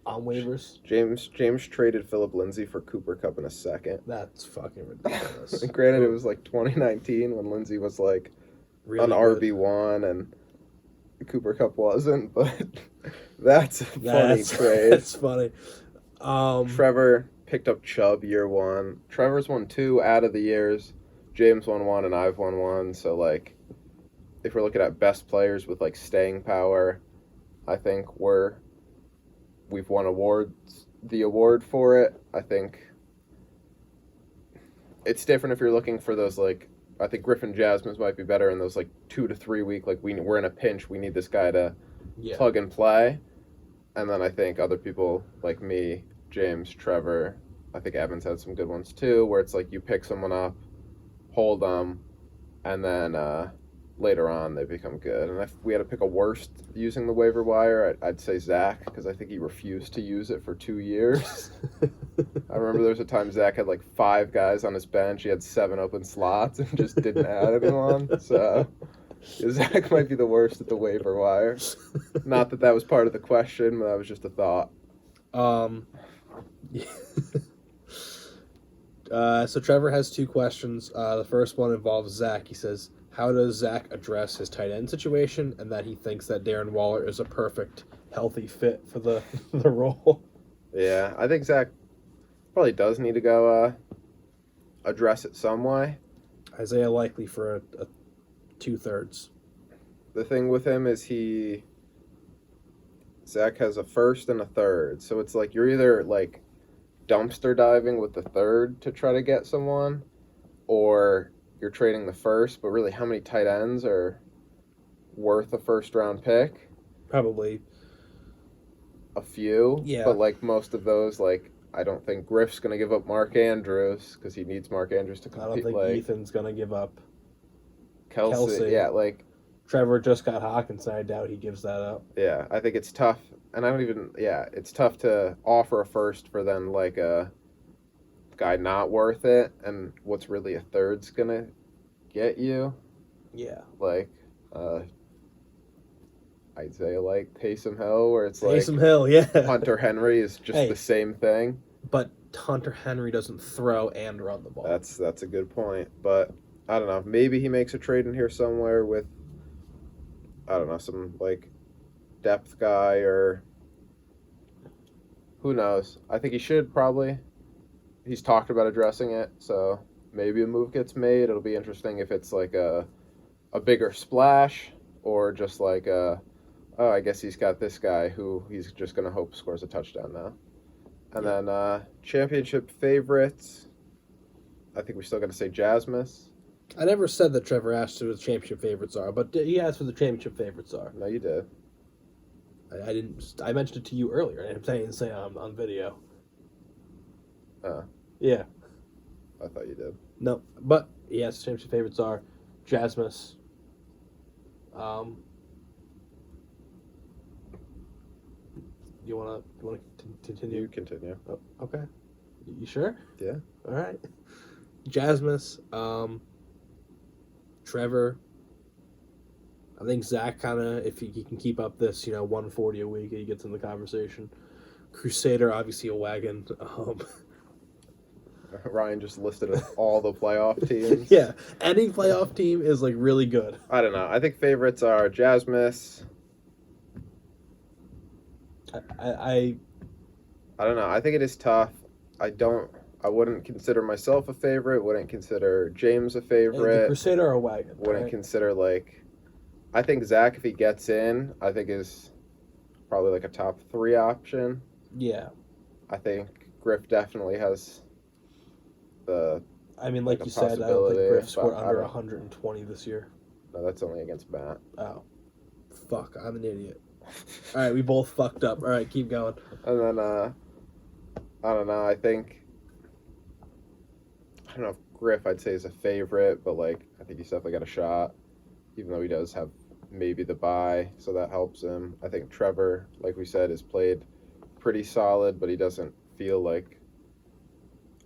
on waivers. James traded Philip Lindsay for Cooper Kupp in a second. That's fucking ridiculous. And granted, it was like 2019 when Lindsay was like really an RB1 and Cooper Kupp wasn't, but that's a funny trade. That's funny. Trevor picked up Chubb year one. Trevor's won 2 out of the years. James won 1 and I've won 1. So like, if we're looking at best players with like staying power, I think we've won the award for it. I think it's different if you're looking for those like, I think Griffin Jasmine might be better in those like 2 to 3 week, like we're in a pinch, we need this guy to plug and play. And then I think other people like me, James, Trevor, I think Evans had some good ones too, where it's like you pick someone up, hold them, and then later on they become good. And if we had to pick a worst using the waiver wire, I'd say Zach, because I think he refused to use it for 2 years. I remember there was a time Zach had like 5 guys on his bench. He had 7 open slots and just didn't add anyone. So Zach might be the worst at the waiver wire. Not that that was part of the question, but that was just a thought. So Trevor has 2 questions. The first one involves Zach. He says, how does Zach address his tight end situation, and that he thinks that Darren Waller is a perfect, healthy fit for the role? Yeah, I think Zach probably does need to go address it some way. Isaiah Likely for a 2/3. The thing with him is Zach has a first and a third, so it's like you're either like dumpster diving with the third to try to get someone, or you're trading the first, but really how many tight ends are worth a first round pick? Probably a few. Yeah. But like most of those, like I don't think Griff's gonna give up Mark Andrews because he needs Mark Andrews to I compete. don't think like Ethan's gonna give up Kelsey. Yeah, like Trevor just got Hawkinson. I doubt he gives that up. yeah, I think it's tough, and I don't even. Yeah, it's tough to offer a first for then like a guy not worth it, and what's really a third's gonna get you. Yeah. Like, I'd say like Taysom Hill, where it's Taysom like Hill, yeah. Hunter Henry is just Hey. the same thing. But Hunter Henry doesn't throw and run the ball. That's a good point, but I don't know. Maybe he makes a trade in here somewhere with, I don't know, some like depth guy or who knows. I think he should probably. He's talked about addressing it, so maybe a move gets made. It'll be interesting if it's like a bigger splash or just like oh, I guess he's got this guy who he's just going to hope scores a touchdown now. And then championship favorites, I think we're still going to say Jasmus. I never said that Trevor asked who the championship favorites are, but he asked who the championship favorites are. No, you did. I didn't. I mentioned it to you earlier, and I'm saying on video. Yeah. I thought you did. No, but yes, championship favorites are Jasmus. You wanna continue? You continue. Oh, okay. You sure? Yeah. All right. Jasmus, Trevor. I think Zach kind of, if he can keep up this, 140 a week, he gets in the conversation. Crusader, obviously a wagon. Ryan just listed all the playoff teams. Yeah, any playoff team is like really good. I don't know. I think favorites are Jasmus. I don't know. I think it is tough. I wouldn't consider myself a favorite. Wouldn't consider James a the favorite. Crusader or a wagon. Wouldn't right? consider like. I think Zach, if he gets in, I think is probably like a top 3 option. Yeah. I think Griff definitely has the. I mean, like a you said, I don't think possibility, Griff scored but I under don't- 120 this year. No, that's only against Matt. Oh. Fuck, I'm an idiot. All right, we both fucked up. All right, keep going. And then I don't know. I don't know if Griff I'd say is a favorite, but like I think he's definitely got a shot, even though he does have maybe the bye, so that helps him. I think Trevor, like we said, has played pretty solid, but he doesn't feel like,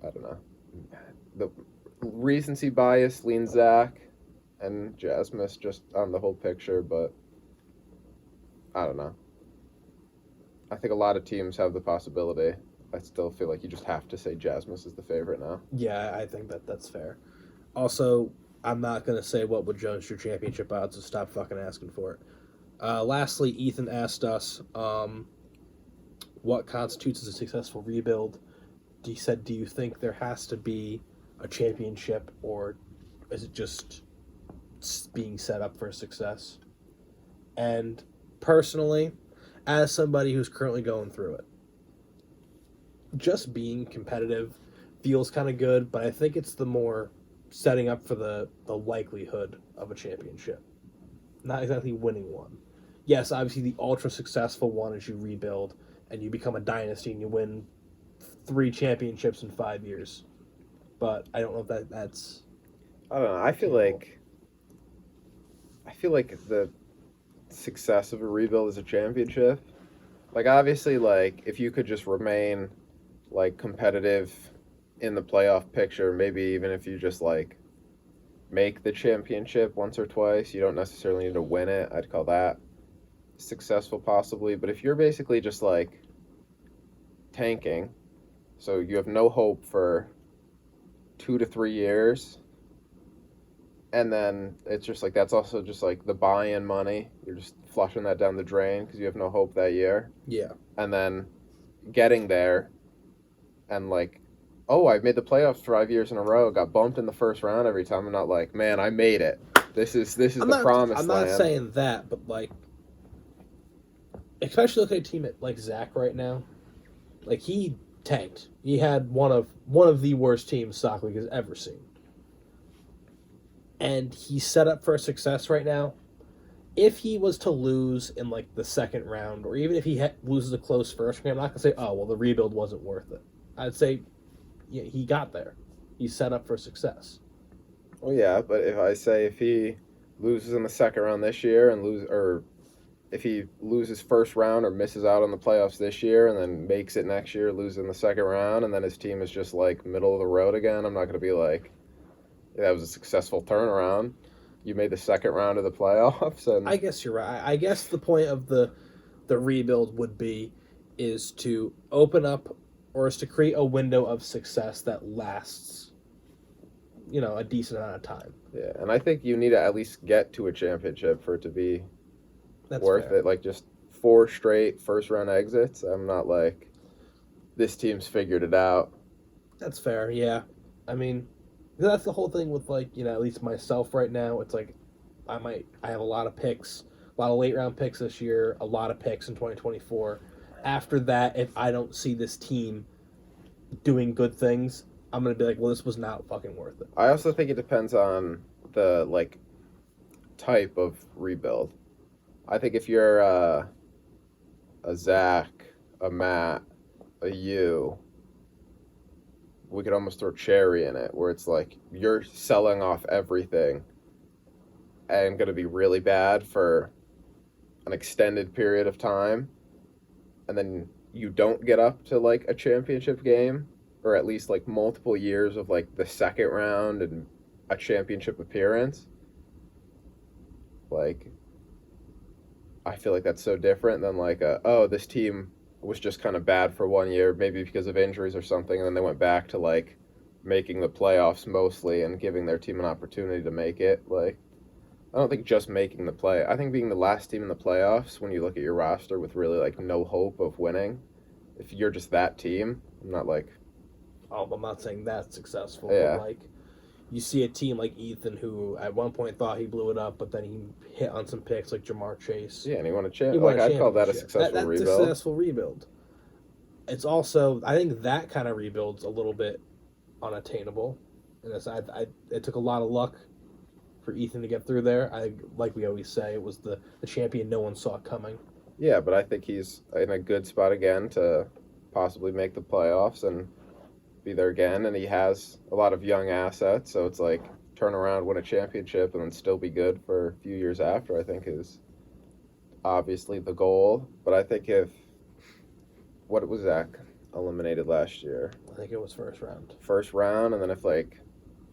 I don't know, the recency bias leans Zach and Jasmus just on the whole picture, but I don't know. I think a lot of teams have the possibility. I still feel like you just have to say Jasmus is the favorite now. Yeah, I think that's fair. Also, I'm not going to say what would Jones your championship odds, so stop fucking asking for it. Lastly, Ethan asked us what constitutes as a successful rebuild. He said, do you think there has to be a championship, or is it just being set up for success? And personally, as somebody who's currently going through it, just being competitive feels kind of good, but I think it's the more setting up for the likelihood of a championship, not exactly winning one. Yes, obviously the ultra successful one is you rebuild and you become a dynasty and you win 3 championships in 5 years, but I don't know if that's I don't know. I feel like the success of a rebuild is a championship. Like obviously, like if you could just remain like competitive in the playoff picture, maybe even if you just like make the championship once or twice, you don't necessarily need to win it. I'd call that successful possibly. But if you're basically just like tanking, so you have no hope for 2 to 3 years, and then it's just like that's also just like the buy-in money. You're just flushing that down the drain because you have no hope that year. yeah. And then getting there and like, oh, I've made the playoffs 5 years in a row, got bumped in the first round every time. I'm not like, man, I made it. This is the promised I'm land. not saying that, but like, especially look at a team like Zach right now. Like he tanked. He had one of the worst teams Soccer League has ever seen. And he's set up for success right now. if he was to lose in like the second round, or even if he loses a close first round, I'm not gonna say, oh well, the rebuild wasn't worth it. I'd say, yeah, he got there. He's set up for success. Well, yeah, but if he loses in the second round this year or if he loses first round or misses out on the playoffs this year and then makes it next year, loses in the second round, and then his team is just like middle of the road again, I'm not going to be like, yeah, that was a successful turnaround. You made the second round of the playoffs, and I guess you're right. I guess the point of the rebuild would be is to open up or is to create a window of success that lasts, a decent amount of time. yeah, and I think you need to at least get to a championship for it to be That's worth fair. it. Like just 4 straight first round exits. I'm not like this team's figured it out. That's fair. Yeah, I mean, that's the whole thing with like at least myself right now. It's like I have a lot of picks, a lot of late round picks this year, a lot of picks in 2024. After that, if I don't see this team doing good things, I'm gonna be like, well, this was not fucking worth it. I also think it depends on the like type of rebuild. I think if you're a Zach, a Matt, a you, we could almost throw Cherry in it, where it's like you're selling off everything and going to be really bad for an extended period of time, and then you don't get up to like a championship game, or at least like multiple years of like the second round and a championship appearance. Like, I feel like that's so different than like this team was just kind of bad for 1 year, maybe because of injuries or something, and then they went back to like making the playoffs mostly and giving their team an opportunity to make it. Like, I don't think just making the play. I think being the last team in the playoffs, when you look at your roster with really like no hope of winning, if you're just that team, I'm not like. Oh, I'm not saying that's successful. Yeah. But like, you see a team like Ethan, who at one point thought he blew it up, but then he hit on some picks like Jamar Chase. Yeah, and he won a He champ. won Like, a I'd call that a championship. successful That's rebuild. a successful rebuild. It's also, I think that kind of rebuild's a little bit unattainable. And it took a lot of luck for Ethan to get through there. Like we always say, it was the champion no one saw coming. Yeah, but I think he's in a good spot again to possibly make the playoffs and be there again. And he has a lot of young assets, so it's like turn around, win a championship, and then still be good for a few years after, I think is obviously the goal. But I think what was Zach eliminated last year? I think it was first round. First round, and then if like,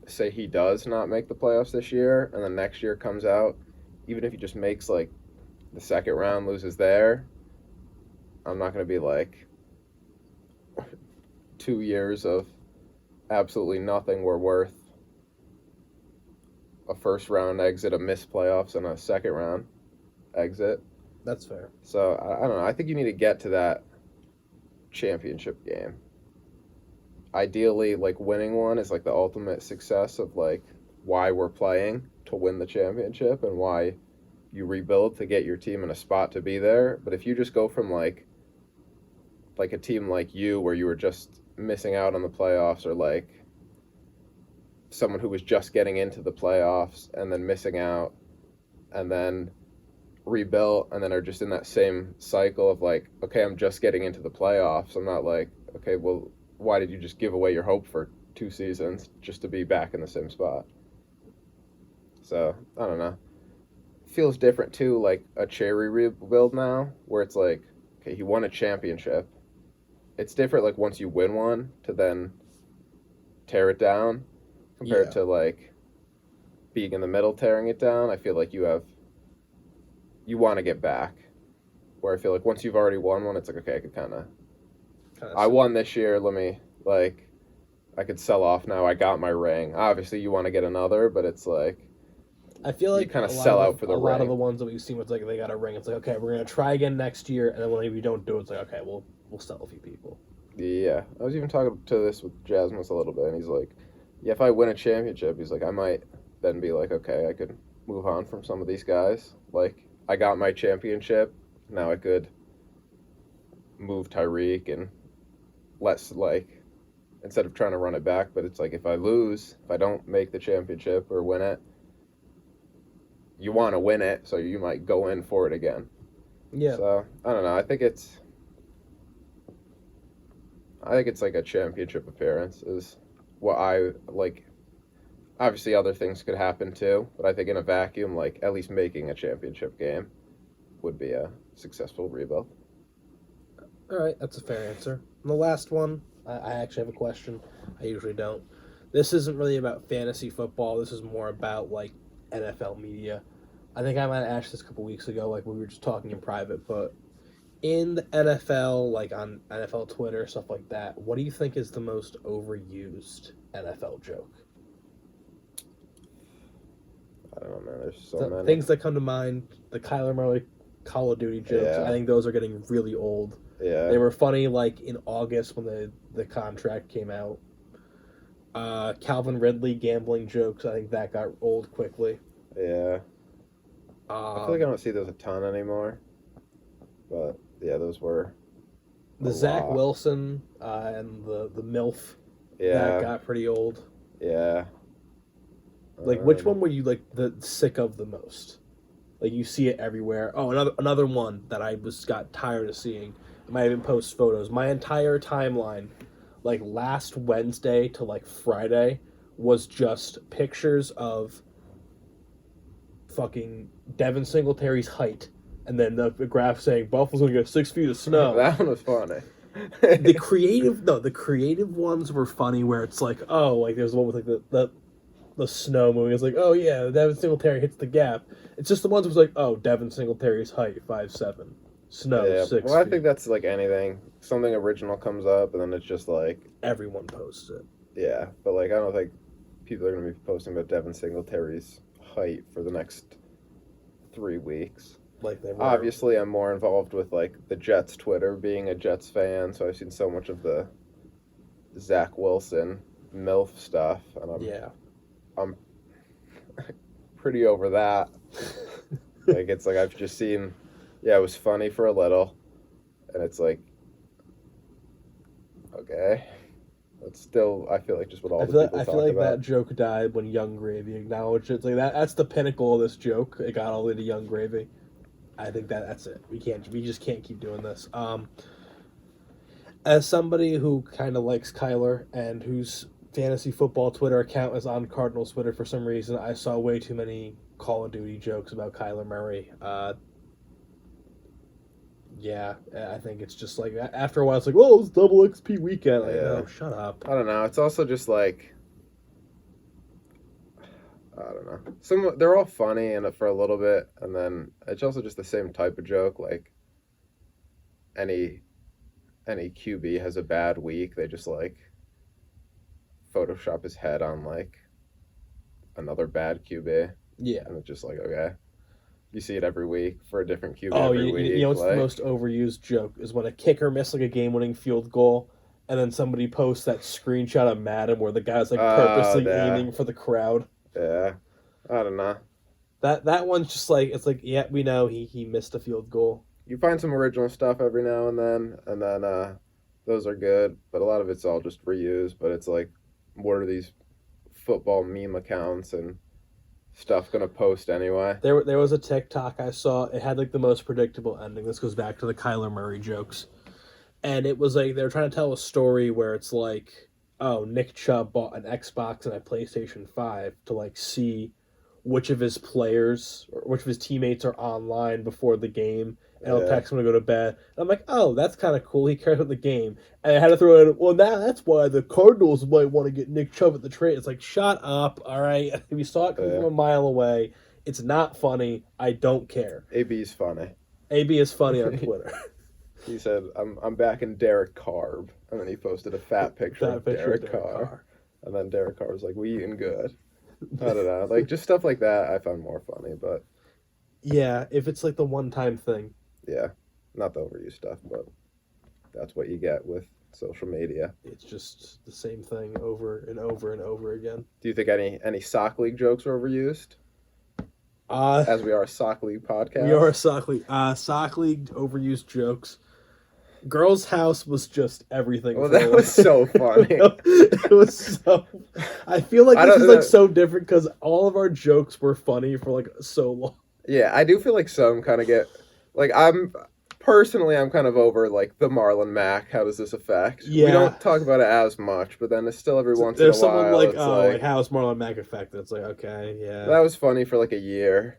say he does not make the playoffs this year, and then next year comes out, even if he just makes like the second round, loses there, I'm not going to be like 2 years of absolutely nothing were worth a first round exit, a missed playoffs, and a second round exit. That's fair. So I don't know. I think you need to get to that championship game. Ideally, like winning one is like the ultimate success of like why we're playing to win the championship and why you rebuild to get your team in a spot to be there. But if you just go from like a team like you where you were just missing out on the playoffs, or like someone who was just getting into the playoffs and then missing out and then rebuilt and then are just in that same cycle of like, okay, I'm just getting into the playoffs. I'm not like, okay, well, why did you just give away your hope for 2 seasons just to be back in the same spot? So, I don't know. Feels different too, like a Cherry rebuild now, where it's like, okay, he won a championship. It's different like once you win one to then tear it down compared to like being in the middle tearing it down. I feel like you want to get back. Where I feel like once you've already won one, it's like, okay, I could kind of I won this year, let me, like, I could sell off now, I got my ring. Obviously, you want to get another, but it's like, I feel like you kind of sell out for the ring. A lot of the ones that we've seen, it's like they got a ring. It's like, okay, we're going to try again next year, and then when we don't do it, it's like, okay, we'll sell a few people. Yeah, I was even talking to this with Jasmus a little bit, and he's like, yeah, if I win a championship, he's like, I might then be like, okay, I could move on from some of these guys. Like, I got my championship, now I could move Tyreek and less like instead of trying to run it back, but it's like if I lose, if I don't make the championship or win it, you want to win it, so you might go in for it again. Yeah. So I don't know. I think it's like a championship appearance is what I like. Obviously, other things could happen too, but I think in a vacuum, like at least making a championship game would be a successful rebuild. All right, that's a fair answer. And the last one, I actually have a question. I usually don't. This isn't really about fantasy football. This is more about like NFL media. I think I might have asked this a couple weeks ago, like when we were just talking in private. But in the NFL, like on NFL Twitter, stuff like that, what do you think is the most overused NFL joke? I don't know, man. There's so many things that come to mind. The Kyler Murray Call of Duty jokes. Yeah. I think those are getting really old. Yeah. They were funny like in August when the contract came out. Calvin Ridley gambling jokes. I think that got old quickly. Yeah. I feel like I don't see those a ton anymore. But yeah, those were the Zach Wilson and the MILF. Yeah. That got pretty old. Yeah. Like which one were you like the sick of the most? Like you see it everywhere. Oh, another one that I got tired of seeing. I might even post photos. My entire timeline, like last Wednesday to like Friday, was just pictures of fucking Devin Singletary's height, and then the graph saying Buffalo's gonna get 6 feet of snow. That one was funny. The creative ones were funny. Where it's like, oh, like there's one with like the snow moving. It's like, oh yeah, Devin Singletary hits the gap. It's just the ones was like, oh, Devin Singletary's height 5'7", snow 6 feet. Well, I think that's like anything. Something original comes up, and then it's just like everyone posts it. Yeah, but like I don't think people are going to be posting about Devin Singletary's height for the next 3 weeks. Like they were. Obviously, I'm more involved with like the Jets Twitter, being a Jets fan, so I've seen so much of the Zach Wilson MILF stuff, and I'm pretty over that. Like it's like I've just seen, yeah, it was funny for a little, and it's like, okay, that's still I feel like just what all the people talk about. I feel like that joke died when Young Gravy acknowledged it. It's like that's the pinnacle of this joke. It got all the way to Young Gravy. I think that's it. We just can't keep doing this. As somebody who kind of likes Kyler and whose fantasy football Twitter account is on Cardinals Twitter for some reason, I saw way too many Call of Duty jokes about Kyler Murray. Yeah, I think it's just like after a while it's like, oh, it's double XP weekend. Like, no, shut up. I don't know. It's also just like, I don't know. They're all funny and for a little bit, and then it's also just the same type of joke. Like any QB has a bad week, they just like Photoshop his head on like another bad QB. Yeah, and it's just like, okay, you see it every week for a different QB. Oh, every week. You know what's the most overused joke is when a kicker missed like a game-winning field goal, and then somebody posts that screenshot of Madden where the guy's like purposely aiming for the crowd. Yeah, I don't know. That one's just like, it's like, yeah, we know he missed a field goal. You find some original stuff every now and then those are good, but a lot of it's all just reused. But it's like, what are these football meme accounts and stuff gonna post anyway? There was a TikTok I saw. It had like the most predictable ending. This goes back to the Kyler Murray jokes, and it was like they were trying to tell a story where it's like, oh, Nick Chubb bought an Xbox and a PlayStation 5 to like see which of his players or which of his teammates are online before the game, and he'll text him to go to bed. And I'm like, oh, that's kind of cool. He cares about the game. And I had to throw in, well, now that's why the Cardinals might want to get Nick Chubb at the trade. It's like, shut up, all right? If you saw it coming from a mile away, it's not funny. I don't care. AB's funny. AB is funny on Twitter. He said, I'm back in Derek Carr. And then he posted a fat picture of Derek Carr. And then Derek Carr was like, we eating good. I don't know. Like, just stuff like that I found more funny, but... Yeah, if it's like the one-time thing. Yeah, not the overused stuff, but that's what you get with social media. It's just the same thing over and over and over again. Do you think any Sock League jokes are overused? As we are a Sock League podcast. We are a Sock League. Sock League overused jokes. Girls' House was just everything. Well, for that a was so funny. it was so. I feel like I this don't is like know. so different because all of our jokes were funny for like so long. Yeah, I do feel like some kind of get like I'm kind of over like the Marlon Mack. How does this affect? We Yeah. don't talk about it as much, but then it's still every once in a There's someone while. like, It's oh, like like how's Marlon Mack affected? It's like, okay, yeah. that was funny for like a year.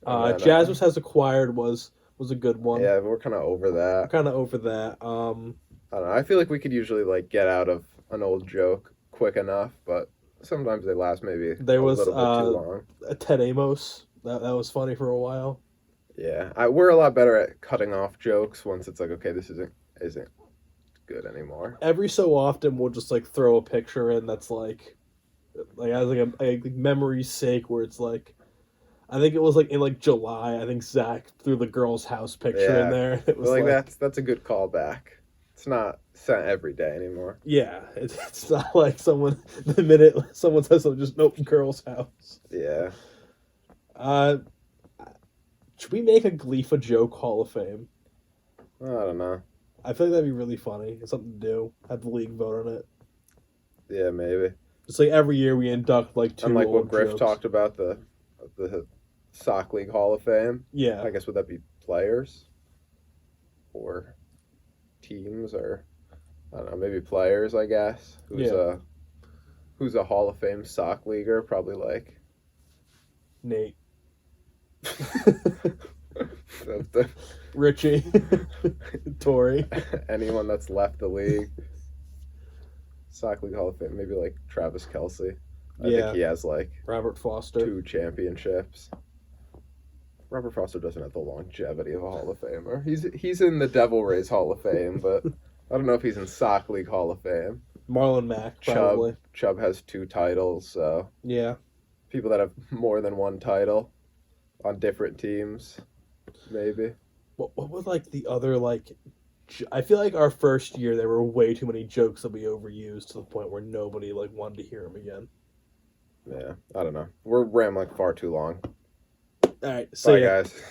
And then, Jasmine Has Acquired was a good one. yeah, we're kind of over that. Kind of over that. I don't know. I feel like we could usually like get out of an old joke quick enough, but sometimes they last maybe There a was, little bit too long. Ted Amos. That was funny for a while. Yeah, we're a lot better at cutting off jokes once it's like, okay, this isn't good anymore. Every so often, we'll just like throw a picture in that's like as like a memory's sake, where it's like, I think it was like in like July. I think Zach threw the girl's house picture in Yeah. there. It was But like like that's a good callback. It's not sent every day anymore. yeah, it's not like someone the minute someone says something, just nope, girl's house. Yeah. Should we make a Gleefa joke Hall of Fame? I don't know. I feel like that'd be really funny. It's something to do. Have the league vote on it. Yeah, maybe. It's like every year we induct like two. And like what old Griff jokes. talked about the Sock League Hall of Fame. Yeah. I guess would that be players or teams or I don't know, maybe players, I guess. Who's a Hall of Fame sock leaguer? Probably like Nate. the- Richie. Tori. anyone that's left the league. Sock League Hall of Fame, maybe like Travis Kelce. I Yeah. think he has like Robert Foster. 2 championships. Robert Foster doesn't have the longevity of a Hall of Famer. He's in the Devil Rays Hall of Fame, but I don't know if he's in Sock League Hall of Fame. Marlon Mack, probably. Chubb has 2 titles, so Yeah. people that have more than 1 title on different teams, maybe. What was like the other like? I feel like our first year there were way too many jokes that we overused to the point where nobody like wanted to hear them again. Yeah, I don't know. We're rambling far too long. All right, so Bye, yeah. guys.